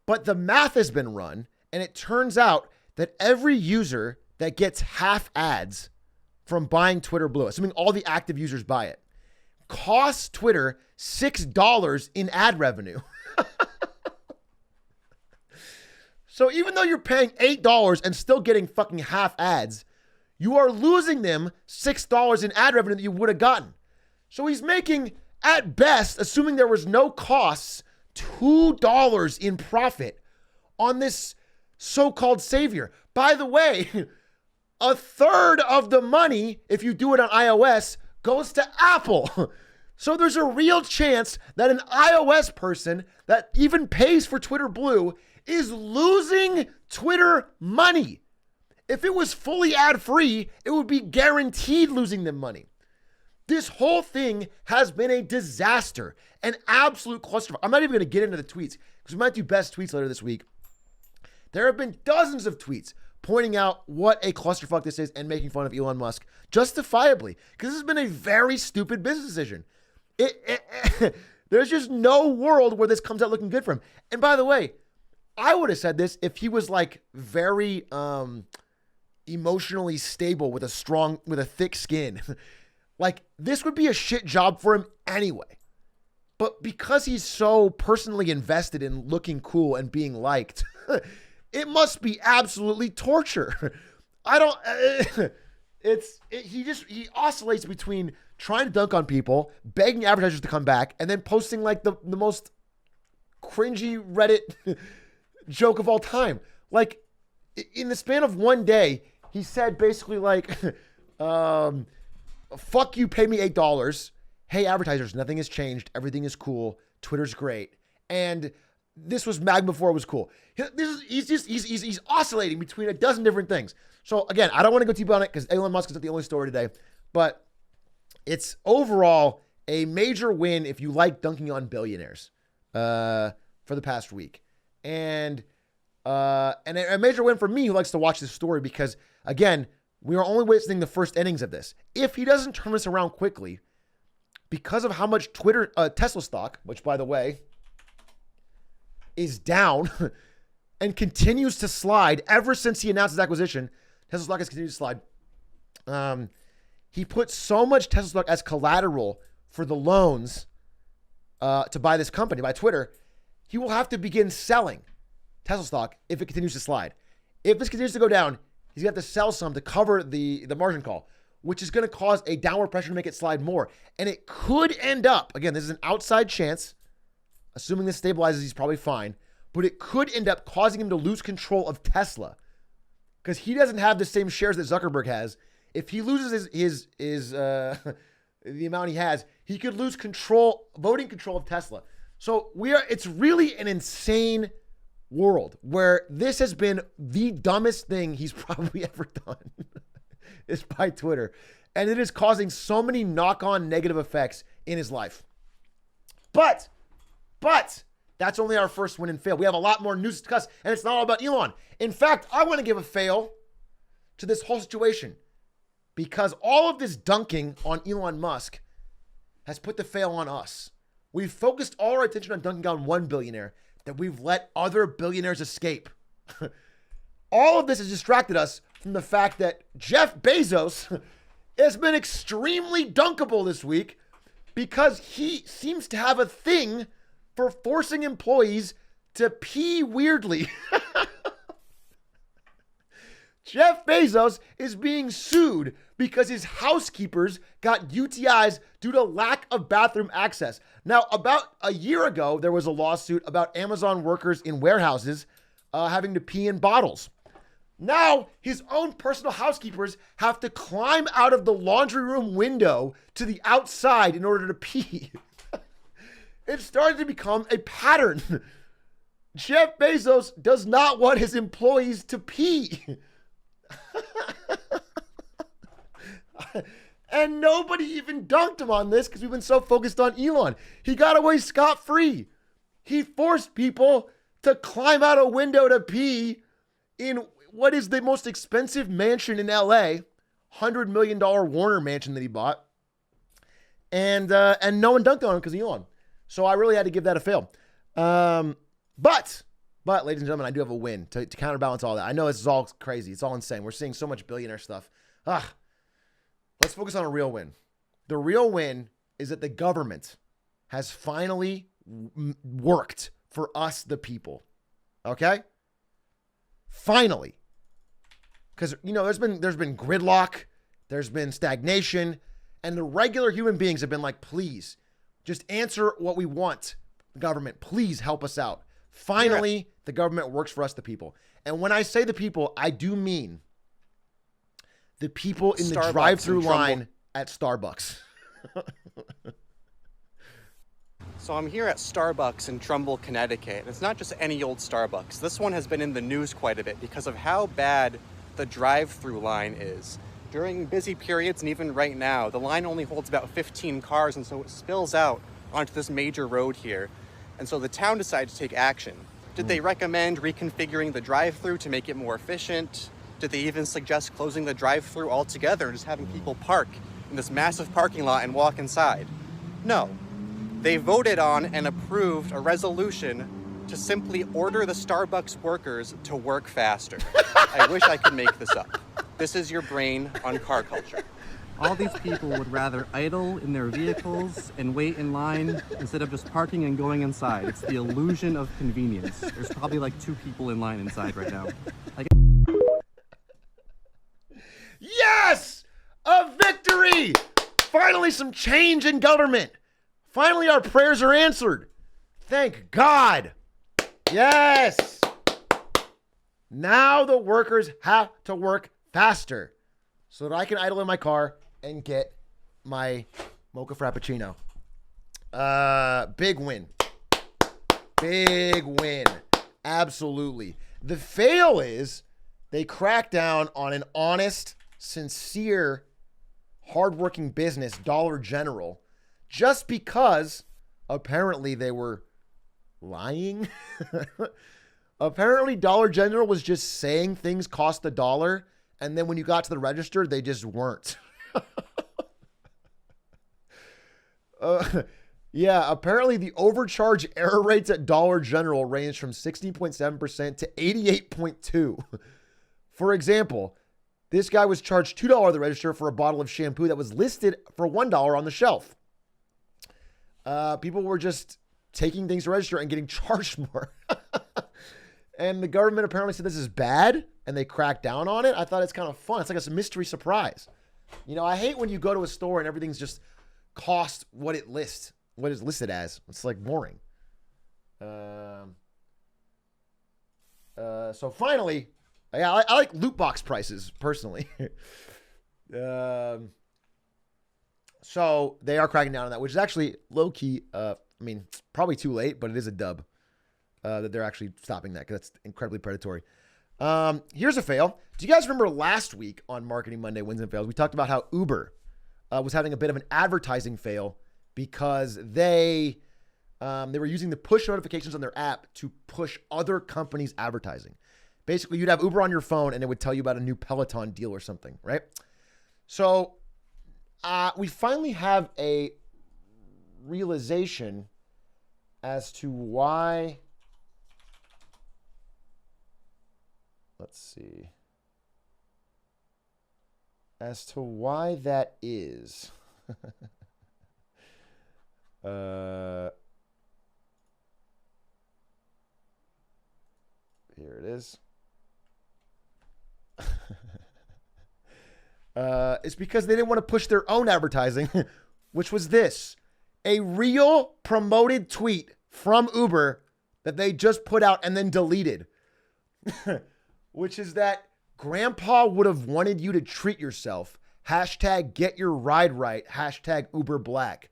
But the math has been run, and it turns out that every user that gets half ads from buying Twitter Blue, assuming all the active users buy it, costs Twitter $6 in ad revenue. So even though you're paying $8 and still getting fucking half ads, you are losing them $6 in ad revenue that you would have gotten. So he's making, at best, assuming there was no costs, $2 in profit on this so-called savior. By the way, a third of the money, if you do it on iOS, goes to Apple. So there's a real chance that an iOS person that even pays for Twitter Blue is losing Twitter money. If it was fully ad-free, it would be guaranteed losing them money. This whole thing has been a disaster, an absolute clusterfuck. I'm not even going to get into the tweets because we might do best tweets later this week. There have been dozens of tweets pointing out what a clusterfuck this is and making fun of Elon Musk justifiably, because this has been a very stupid business decision. There's just no world where this comes out looking good for him. And by the way, I would have said this if he was like very emotionally stable with a thick skin. Like, this would be a shit job for him anyway. But because he's so personally invested in looking cool and being liked, it must be absolutely torture. He oscillates between trying to dunk on people, begging advertisers to come back, and then posting like the most cringy Reddit joke of all time. Like, in the span of one day, he said basically like, fuck you, pay me $8. Hey, advertisers, nothing has changed. Everything is cool. Twitter's great. And this was mag before it was cool. He's oscillating between a dozen different things. So again, I don't want to go deep on it because Elon Musk is not the only story today, but it's overall a major win if you like dunking on billionaires for the past week. And a major win for me who likes to watch this story because, again, we are only witnessing the first innings of this. If he doesn't turn this around quickly, because of how much Tesla stock, which by the way is down and continues to slide ever since he announced his acquisition, Tesla stock has continued to slide. He put so much Tesla stock as collateral for the loans to buy this company, buy Twitter. He will have to begin selling Tesla stock if it continues to slide. If this continues to go down, he's going to have to sell some to cover the margin call, which is going to cause a downward pressure to make it slide more. And it could end up, again, this is an outside chance, assuming this stabilizes, he's probably fine, but it could end up causing him to lose control of Tesla because he doesn't have the same shares that Zuckerberg has. If he loses the amount he has, he could lose voting control of Tesla. So it's really an insane world where this has been the dumbest thing he's probably ever done is buy Twitter. And it is causing so many knock-on negative effects in his life. But that's only our first win and fail. We have a lot more news to discuss, and it's not all about Elon. In fact, I want to give a fail to this whole situation because all of this dunking on Elon Musk has put the fail on us. We've focused all our attention on dunking on one billionaire that we've let other billionaires escape. All of this has distracted us from the fact that Jeff Bezos has been extremely dunkable this week because he seems to have a thing for forcing employees to pee weirdly. Jeff Bezos is being sued because his housekeepers got UTIs due to lack of bathroom access. Now, about a year ago, there was a lawsuit about Amazon workers in warehouses having to pee in bottles. Now his own personal housekeepers have to climb out of the laundry room window to the outside in order to pee. It started to become a pattern. Jeff Bezos does not want his employees to pee. And nobody even dunked him on this because we've been so focused on Elon. He got away scot-free. He forced people to climb out a window to pee in what is the most expensive mansion in LA, $100 million Warner mansion that he bought. And no one dunked on him because of Elon. So I really had to give that a fail. But, ladies and gentlemen, I do have a win to counterbalance all that. I know this is all crazy. It's all insane. We're seeing so much billionaire stuff. Let's focus on a real win. The real win is that the government has finally worked for us, the people. Okay? Finally. Because, there's been gridlock, there's been stagnation, and the regular human beings have been like, please, just answer what we want. Government, please help us out. Finally, the government works for us, the people. And when I say the people, I do mean the people in the drive-through line at Starbucks. So I'm here at Starbucks in Trumbull, Connecticut. It's not just any old Starbucks. This one has been in the news quite a bit because of how bad the drive-through line is. During busy periods, and even right now, the line only holds about 15 cars, and so it spills out onto this major road here. And so the town decided to take action. Did they recommend reconfiguring the drive-through to make it more efficient? Did they even suggest closing the drive-through altogether and just having people park in this massive parking lot and walk inside? No. They voted on and approved a resolution to simply order the Starbucks workers to work faster. I wish I could make this up. This is your brain on car culture. All these people would rather idle in their vehicles and wait in line instead of just parking and going inside. It's the illusion of convenience. There's probably like 2 people in line inside right now. Yes! A victory! Finally, some change in government. Finally, our prayers are answered. Thank God. Yes! Now the workers have to work faster so that I can idle in my car and get my mocha frappuccino. Big win. Big win. Absolutely. The fail is they crack down on an honest, sincere, hardworking business, Dollar General, just because apparently they were lying. Apparently Dollar General was just saying things cost $1, and then when you got to the register, they just weren't. Yeah, apparently the overcharge error rates at Dollar General range from 16.7% to 88.2%. For example, this guy was charged $2 at the register for a bottle of shampoo that was listed for $1 on the shelf. People were just taking things to register and getting charged more. And the government apparently said this is bad, and they cracked down on it. I thought it's kind of fun. It's like a mystery surprise. I hate when you go to a store and everything's just cost what it's listed as. It's like boring. So finally, I like loot box prices personally. So they are cracking down on that, which is actually low key. Probably too late, but it is a dub that they're actually stopping that because that's incredibly predatory. Here's a fail. Do you guys remember last week on Marketing Monday Wins and Fails? We talked about how Uber was having a bit of an advertising fail because they were using the push notifications on their app to push other companies' advertising. Basically, you'd have Uber on your phone and it would tell you about a new Peloton deal or something, right? So we finally have a realization as to why. Let's see. As to why that is. Here it is. It's because they didn't want to push their own advertising, which was this. A real promoted tweet from Uber that they just put out and then deleted. Which is that Grandpa would have wanted you to treat yourself. Hashtag get your ride right. Hashtag Uber Black.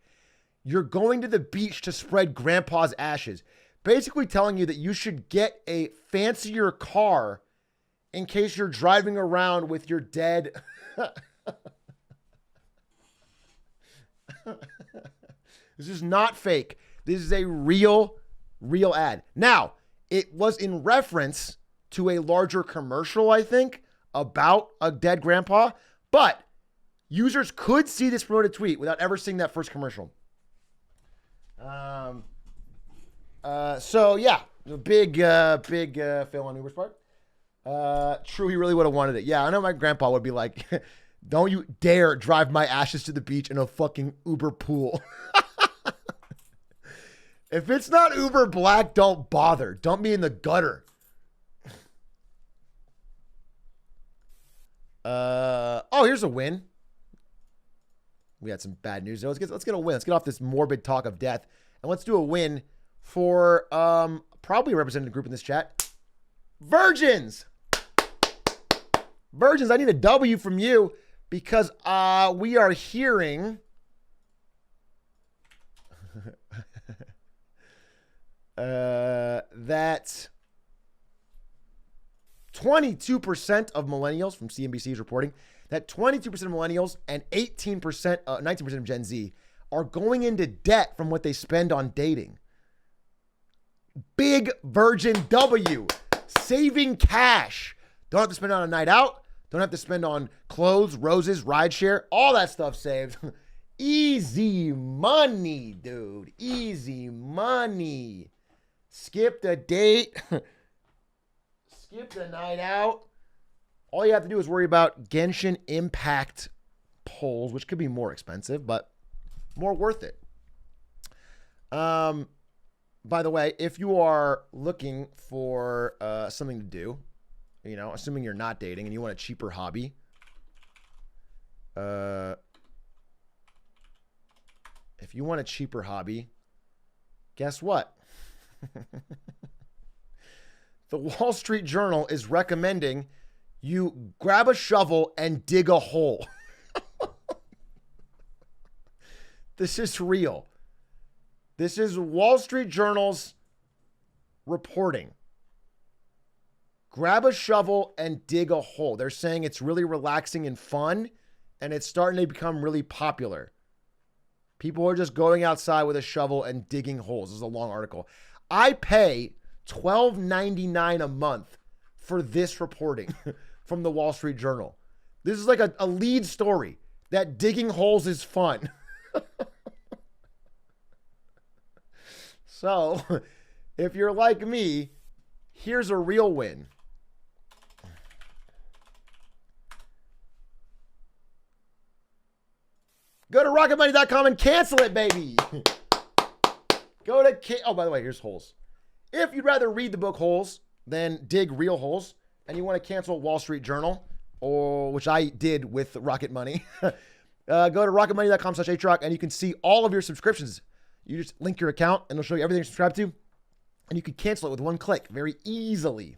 You're going to the beach to spread Grandpa's ashes. Basically telling you that you should get a fancier car in case you're driving around with your dead. This is not fake. This is a real ad. Now, it was in reference to a larger commercial, I think, about a dead grandpa, but users could see this promoted tweet without ever seeing that first commercial. So yeah, big fail on Uber's part. True, he really would have wanted it. Yeah, I know my grandpa would be like, don't you dare drive my ashes to the beach in a fucking Uber pool. If it's not Uber Black, don't bother. Dump me in the gutter. Oh, here's a win. We had some bad news. Let's get a win. Let's get off this morbid talk of death. And let's do a win for probably a representative group in this chat. Virgins. Virgins, I need a W from you because we are hearing that 22% of millennials, from CNBC is reporting, that 22% of millennials and 19% of Gen Z are going into debt from what they spend on dating. Big Virgin W. Saving cash. Don't have to spend on a night out. Don't have to spend on clothes, roses, rideshare. All that stuff saved. Easy money, dude. Easy money. Skip the date. Skip the night out. All you have to do is worry about Genshin Impact polls, which could be more expensive, but more worth it. By the way, if you are looking for something to do, you know, assuming you're not dating and you want a cheaper hobby, if you want a cheaper hobby, guess what? The Wall Street Journal is recommending you grab a shovel and dig a hole. This is real. This is Wall Street Journal's reporting. Grab a shovel and dig a hole. They're saying it's really relaxing and fun, and it's starting to become really popular. People are just going outside with a shovel and digging holes. This is a long article. I pay $12.99 a month for this reporting from the Wall Street Journal. This is like a lead story that digging holes is fun. So, if you're like me, here's a real win. Go to rocketmoney.com and cancel it, baby. Go to... Oh, by the way, here's holes. If you'd rather read the book Holes than dig real holes, and you want to cancel Wall Street Journal, or which I did with Rocket Money, go to rocketmoney.com/Atrioc, and you can see all of your subscriptions. You just link your account, and it'll show you everything you're subscribed to, and you can cancel it with one click very easily.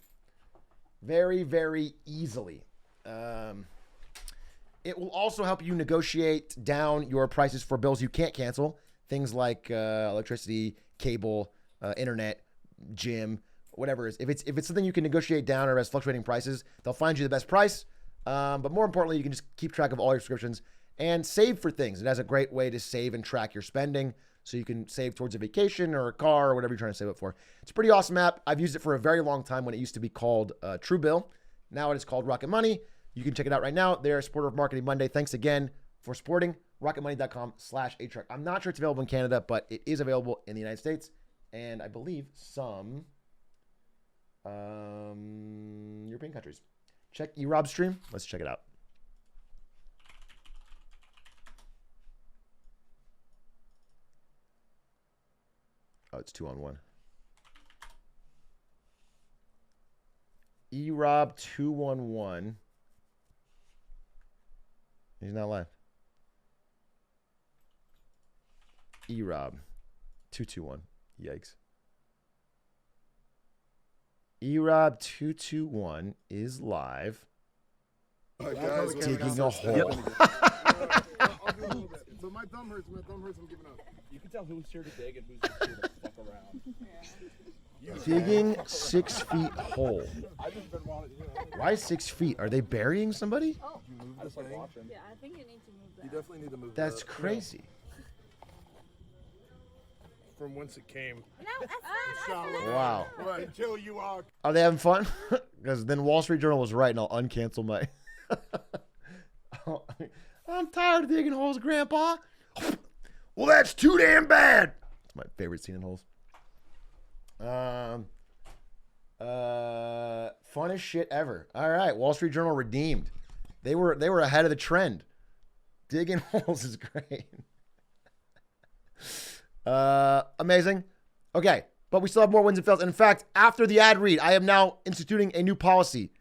Very, very easily. It will also help you negotiate down your prices for bills you can't cancel. Things like electricity, cable, internet, gym, whatever it is. If it's something you can negotiate down or has fluctuating prices, they'll find you the best price. But more importantly, you can just keep track of all your subscriptions and save for things. It has a great way to save and track your spending, so you can save towards a vacation or a car or whatever you're trying to save it for. It's a pretty awesome app. I've used it for a very long time when it used to be called Truebill. Now it is called Rocket Money. You can check it out right now. They're a supporter of Marketing Monday. Thanks again for supporting rocketmoney.com/Atrioc. I'm not sure it's available in Canada, but it is available in the United States. And I believe some European countries. Check E-Rob's stream. Let's check it out. Oh, it's 2-on-1. E-Rob 2-on-1. He's not live. E-Rob 2-2-1. Yikes. E-Rob 2-2-1 is live. Guys, Digging a hole. I'll do a little bit. But my thumb hurts. I'm giving up. You can tell who's here to dig and who's just here to fuck around. Digging 6 feet hole. I've just been wanting, Why 6 feet? Are they burying somebody? Oh. You move this thing? Yeah, I think you need to move that. You definitely need to move That's that. crazy. From whence it came. Wow. Until you are. Are they having fun? Because then Wall Street Journal was right, and I'll uncancel my. I'm tired of digging holes, Grandpa. Well, that's too damn bad. It's my favorite scene in Holes. Funnest shit ever. All right, Wall Street Journal redeemed. They were ahead of the trend. Digging holes is great. Amazing. Okay, but we still have more wins and fails. And in fact, after the ad read, I am now instituting a new policy.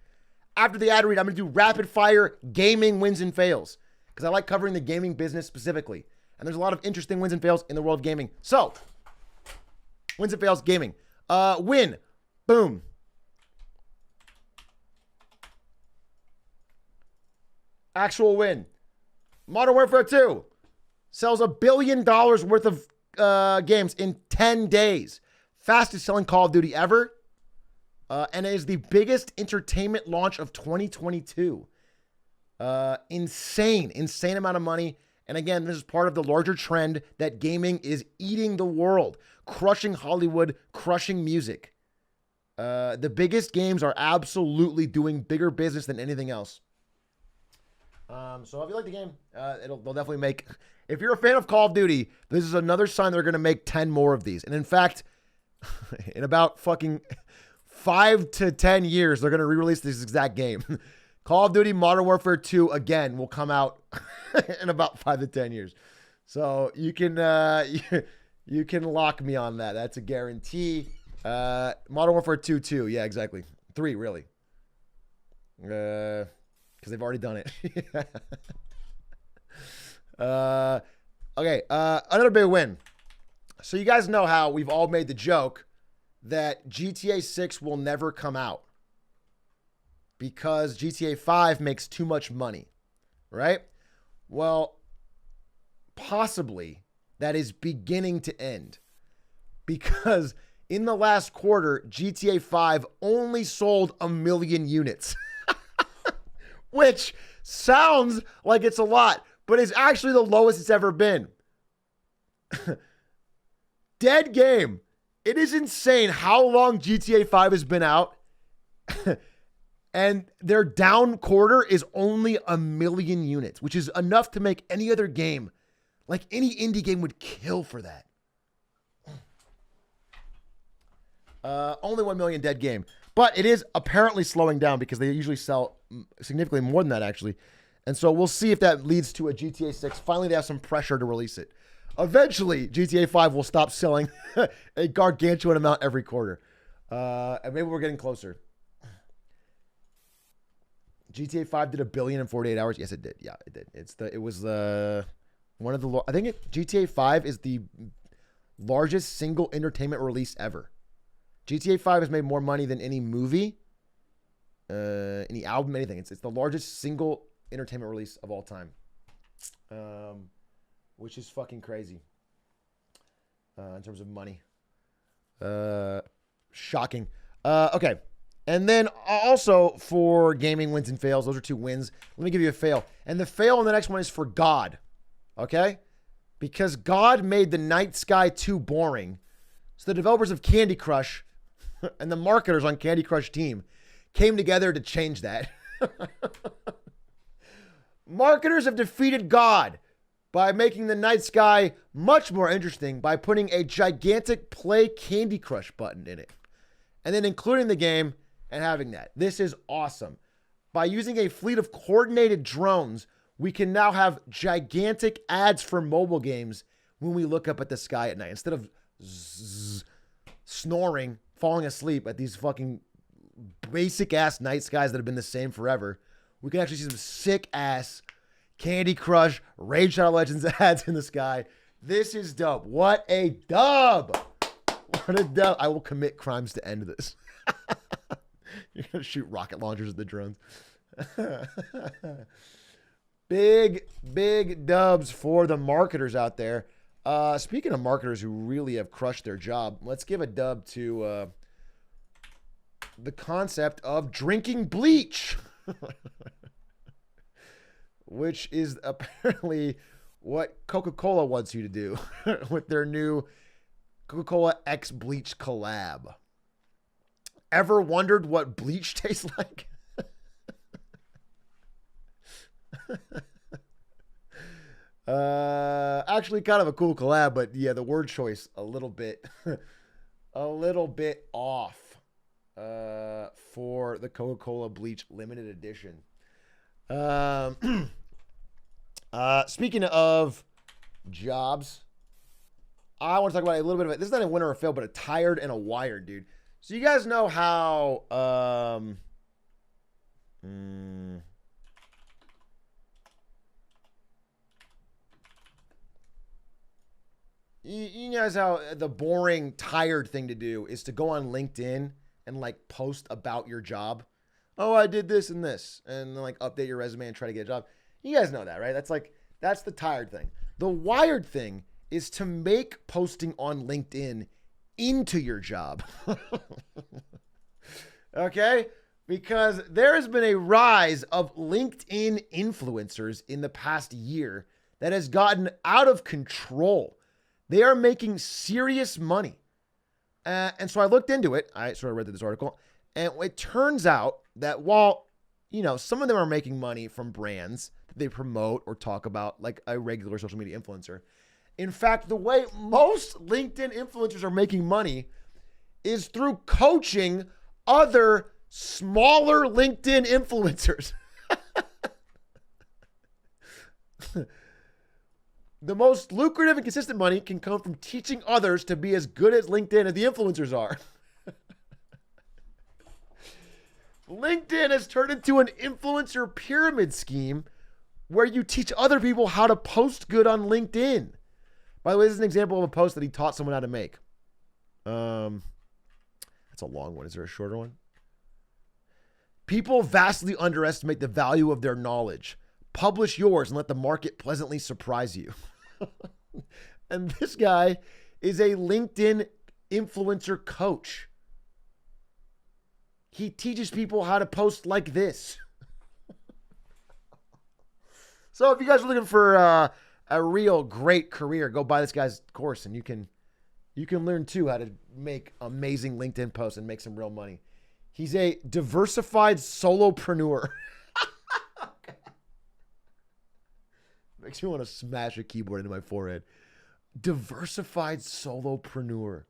After the ad read, I'm going to do rapid fire gaming wins and fails because I like covering the gaming business specifically. And there's a lot of interesting wins and fails in the world of gaming. So, wins and fails, gaming. Win. Boom. Actual win. Modern Warfare 2 sells $1 billion worth of games in 10 days. Fastest selling Call of Duty ever. And it is the biggest entertainment launch of 2022. Insane amount of money. And again, this is part of the larger trend that gaming is eating the world, crushing Hollywood, crushing music. The biggest games are absolutely doing bigger business than anything else. So if you like the game, they'll definitely make. If you're a fan of Call of Duty, this is another sign they're going to make 10 more of these. And in fact, in about fucking 5 to 10 years, they're going to re-release this exact game. Call of Duty Modern Warfare 2 again will come out in about 5 to 10 years. So you can you can lock me on that. That's a guarantee. Modern Warfare 2 too. Yeah, exactly. 3 really. Because they've already done it. Okay, another big win. So you guys know how we've all made the joke that GTA 6 will never come out because GTA 5 makes too much money, right? Well, possibly that is beginning to end because in the last quarter, GTA 5 only sold 1 million units, which sounds like it's a lot, but it's actually the lowest it's ever been. Dead game. It is insane how long GTA 5 has been out. And their down quarter is only 1 million units, which is enough to make any other game, like any indie game would kill for that. Only 1 million dead game. But it is apparently slowing down because they usually sell significantly more than that, actually. And so we'll see if that leads to a GTA 6. Finally, they have some pressure to release it. Eventually, GTA 5 will stop selling a gargantuan amount every quarter. And maybe we're getting closer. GTA 5 did $1 billion in 48 hours. Yes, it did. Yeah, it did. GTA 5 is the largest single entertainment release ever. GTA 5 has made more money than any movie, any album, anything. It's the largest single entertainment release of all time, which is fucking crazy in terms of money. Shocking. Okay. And then also for gaming wins and fails, those are 2 wins. Let me give you a fail. And the fail on the next one is for God. Okay? Because God made the night sky too boring. So the developers of Candy Crush and the marketers on Candy Crush team came together to change that. Marketers have defeated God by making the night sky much more interesting by putting a gigantic Play Candy Crush button in it. And then including the game and having that. This is awesome. By using a fleet of coordinated drones, we can now have gigantic ads for mobile games when we look up at the sky at night. Instead of snoring, falling asleep at these fucking basic-ass night skies that have been the same forever, we can actually see some sick-ass Candy Crush, Raid Shadow Legends ads in the sky. This is dope. What a dub. What a dub. I will commit crimes to end this. You're going to shoot rocket launchers at the drones. Big dubs for the marketers out there. Speaking of marketers who really have crushed their job, let's give a dub to the concept of drinking bleach, which is apparently what Coca-Cola wants you to do with their new Coca-Cola X Bleach collab. Ever wondered what bleach tastes like? Actually kind of a cool collab, but yeah, the word choice a little bit off for the Coca-Cola Bleach limited edition. Speaking of jobs, I want to talk about a little bit of it. This is not a winner or fail, but a tired and a wired, dude. So you guys know how you guys how the boring, tired thing to do is to go on LinkedIn and like post about your job. Oh, I did this and this, and then like update your resume and try to get a job. You guys know that, right? That's the tired thing. The wired thing is to make posting on LinkedIn into your job. Okay? Because there has been a rise of LinkedIn influencers in the past year that has gotten out of control. They are making serious money. And so I looked into it. I sort of read through this article. And it turns out that while, some of them are making money from brands that they promote or talk about, like a regular social media influencer, in fact, the way most LinkedIn influencers are making money is through coaching other smaller LinkedIn influencers. The most lucrative and consistent money can come from teaching others to be as good as LinkedIn as the influencers are. LinkedIn has turned into an influencer pyramid scheme where you teach other people how to post good on LinkedIn. By the way, this is an example of a post that he taught someone how to make. That's a long one. Is there a shorter one? People vastly underestimate the value of their knowledge. Publish yours and let the market pleasantly surprise you. And this guy is a LinkedIn influencer coach. He teaches people how to post like this. So if you guys are looking for a real great career, go buy this guy's course and you can learn too how to make amazing LinkedIn posts and make some real money. He's a diversified solopreneur. Makes me want to smash a keyboard into my forehead. Diversified solopreneur.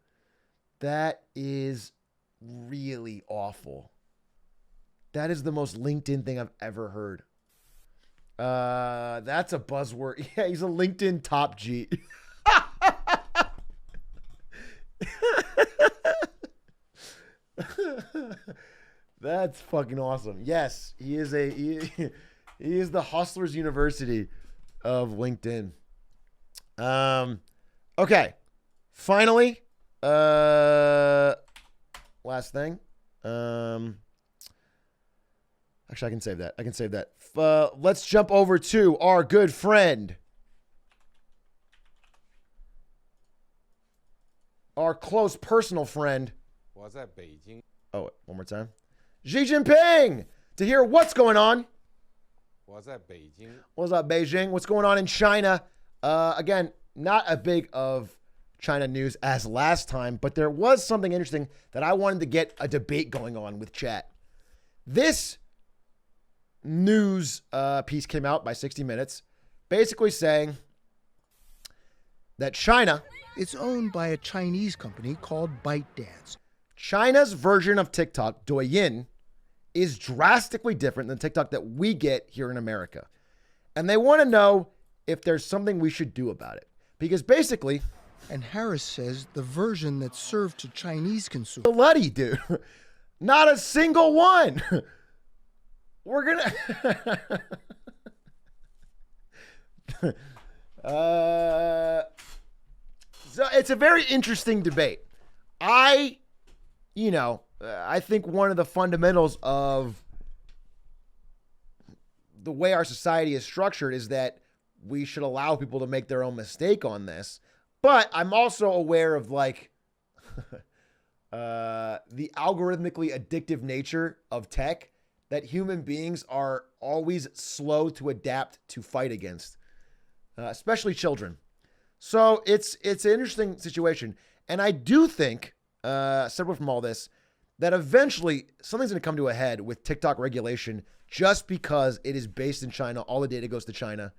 That is really awful. That is the most LinkedIn thing I've ever heard. That's a buzzword. Yeah, he's a LinkedIn top G. That's fucking awesome. Yes, he is he is the Hustlers University of LinkedIn. Okay. Finally, last thing. Actually, I can save that. Let's jump over to our good friend, our close personal friend. Was that Beijing? Oh, one more time. Xi Jinping to hear what's going on. Was that Beijing? What's up, Beijing? What's going on in China? Again, not a big of China news as last time, but there was something interesting that I wanted to get a debate going on with chat. This news piece came out by 60 Minutes, basically saying that China... It's owned by a Chinese company called ByteDance. China's version of TikTok, Douyin, is drastically different than TikTok that we get here in America. And they want to know if there's something we should do about it. Because basically... And Harris says the version that's served to Chinese consumers... The Letty, dude. Not a single one. We're going to... So it's a very interesting debate. I think one of the fundamentals of the way our society is structured is that we should allow people to make their own mistake on this. But I'm also aware of like the algorithmically addictive nature of tech that human beings are always slow to adapt to fight against, especially children. So it's an interesting situation. And I do think, separate from all this, that eventually something's going to come to a head with TikTok regulation just because it is based in China. All the data goes to China.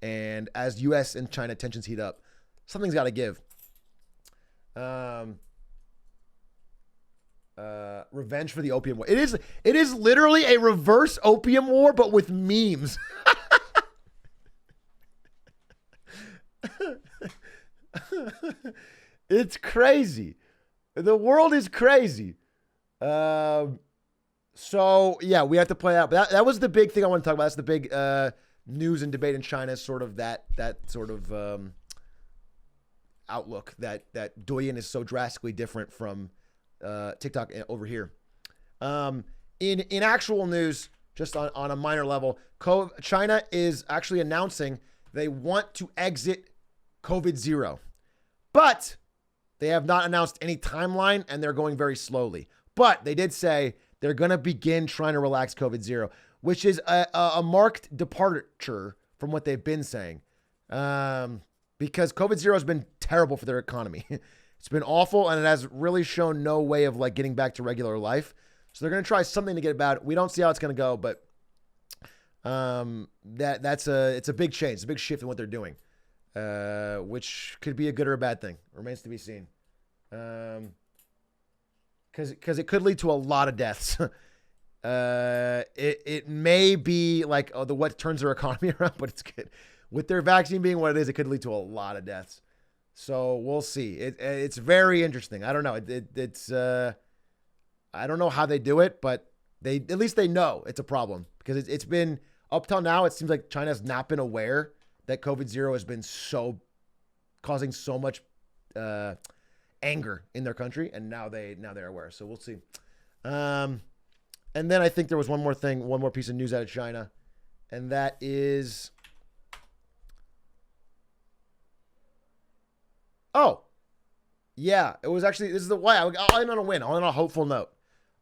And as U.S. and China tensions heat up, something's got to give. Revenge for the opium war. It is literally a reverse opium war, but with memes. It's crazy. The world is crazy. So yeah, we have to play out. But that was the big thing I want to talk about. That's the big news and debate in China. Sort of that sort of outlook that Douyin is so drastically different from TikTok over here. In actual news, just on a minor level, China is actually announcing they want to exit COVID-0, but they have not announced any timeline, and they're going very slowly. But they did say they're going to begin trying to relax COVID-0, which is a marked departure from what they've been saying, because COVID-0 has been terrible for their economy. It's been awful, and it has really shown no way of like getting back to regular life. So they're going to try something to get about it. We don't see how it's going to go, but it's a big change. It's a big shift in what they're doing, which could be a good or a bad thing. Remains to be seen. Because it could lead to a lot of deaths. It may be like what turns their economy around, but it's good. With their vaccine being what it is, it could lead to a lot of deaths. So we'll see. It's very interesting. I don't know. It's I don't know how they do it, but at least they know it's a problem, because it's been up till now. It seems like China has not been aware that COVID-0 has been causing so much anger in their country, and now they're aware. So we'll see. And then I think there was one more piece of news out of China, and that is, oh, yeah, it was actually, this is the way I'll end on a win. I'll end on a hopeful note.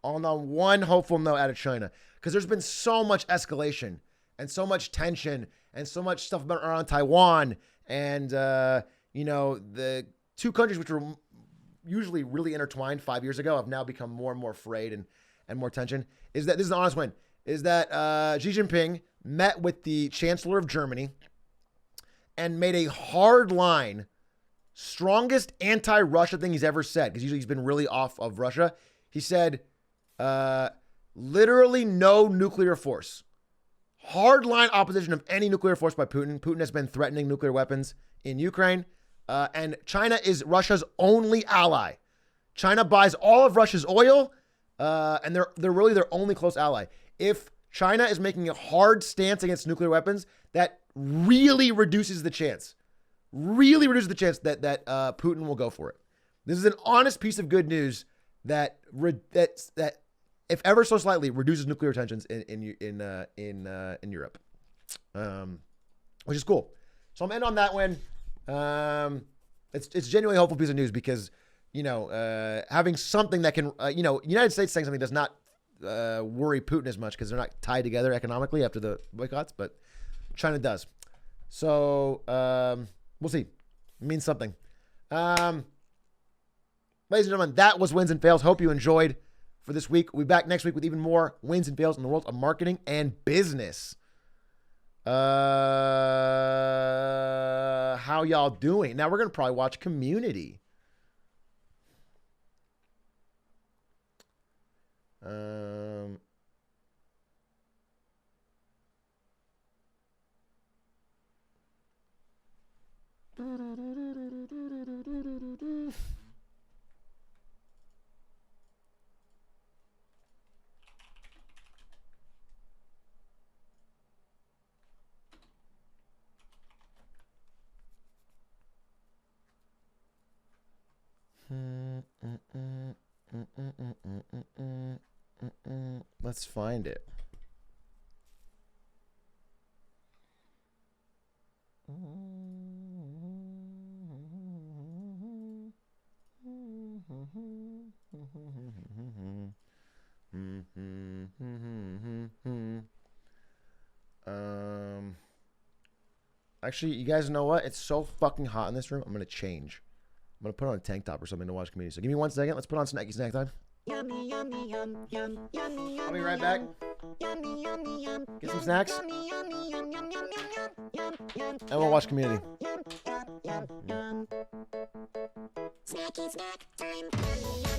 I'll end on one hopeful note out of China, because there's been so much escalation and so much tension and so much stuff around Taiwan, and the two countries which were usually really intertwined 5 years ago have now become more and more frayed and more tension. Is that this is an honest win? Is that Xi Jinping met with the Chancellor of Germany and made a hard line, strongest anti-Russia thing he's ever said, because usually he's been really off of Russia. He said, literally no nuclear force. Hardline opposition of any nuclear force by Putin. Putin has been threatening nuclear weapons in Ukraine. And China is Russia's only ally. China buys all of Russia's oil, and they're really their only close ally. If China is making a hard stance against nuclear weapons, that really reduces the chance. That Putin will go for it. This is an honest piece of good news that if ever so slightly reduces nuclear tensions in Europe, which is cool. So I'm ending on that one. It's genuinely a hopeful piece of news, because having something that can United States saying something does not worry Putin as much, because they're not tied together economically after the boycotts, but China does. So we'll see. It means something. Ladies and gentlemen, that was Wins and Fails. Hope you enjoyed for this week. We'll be back next week with even more wins and fails in the world of marketing and business. How y'all doing? Now we're going to probably watch Community. Let's find it. Actually, you guys know what? It's so fucking hot in this room. I'm gonna change. I'm gonna put on a tank top or something to watch community. So give me 1 second. Let's put on snacky snack time. Yummy, yummy, yum, yum, yummy, I'll be right back. Yummy, yummy, yum. Get some snacks. Yummy, yummy, yum, yum, yum, yum, yum, yum. And we'll watch community. Yum, yum, yum, yum. Snacky snack time. Yummy, yum.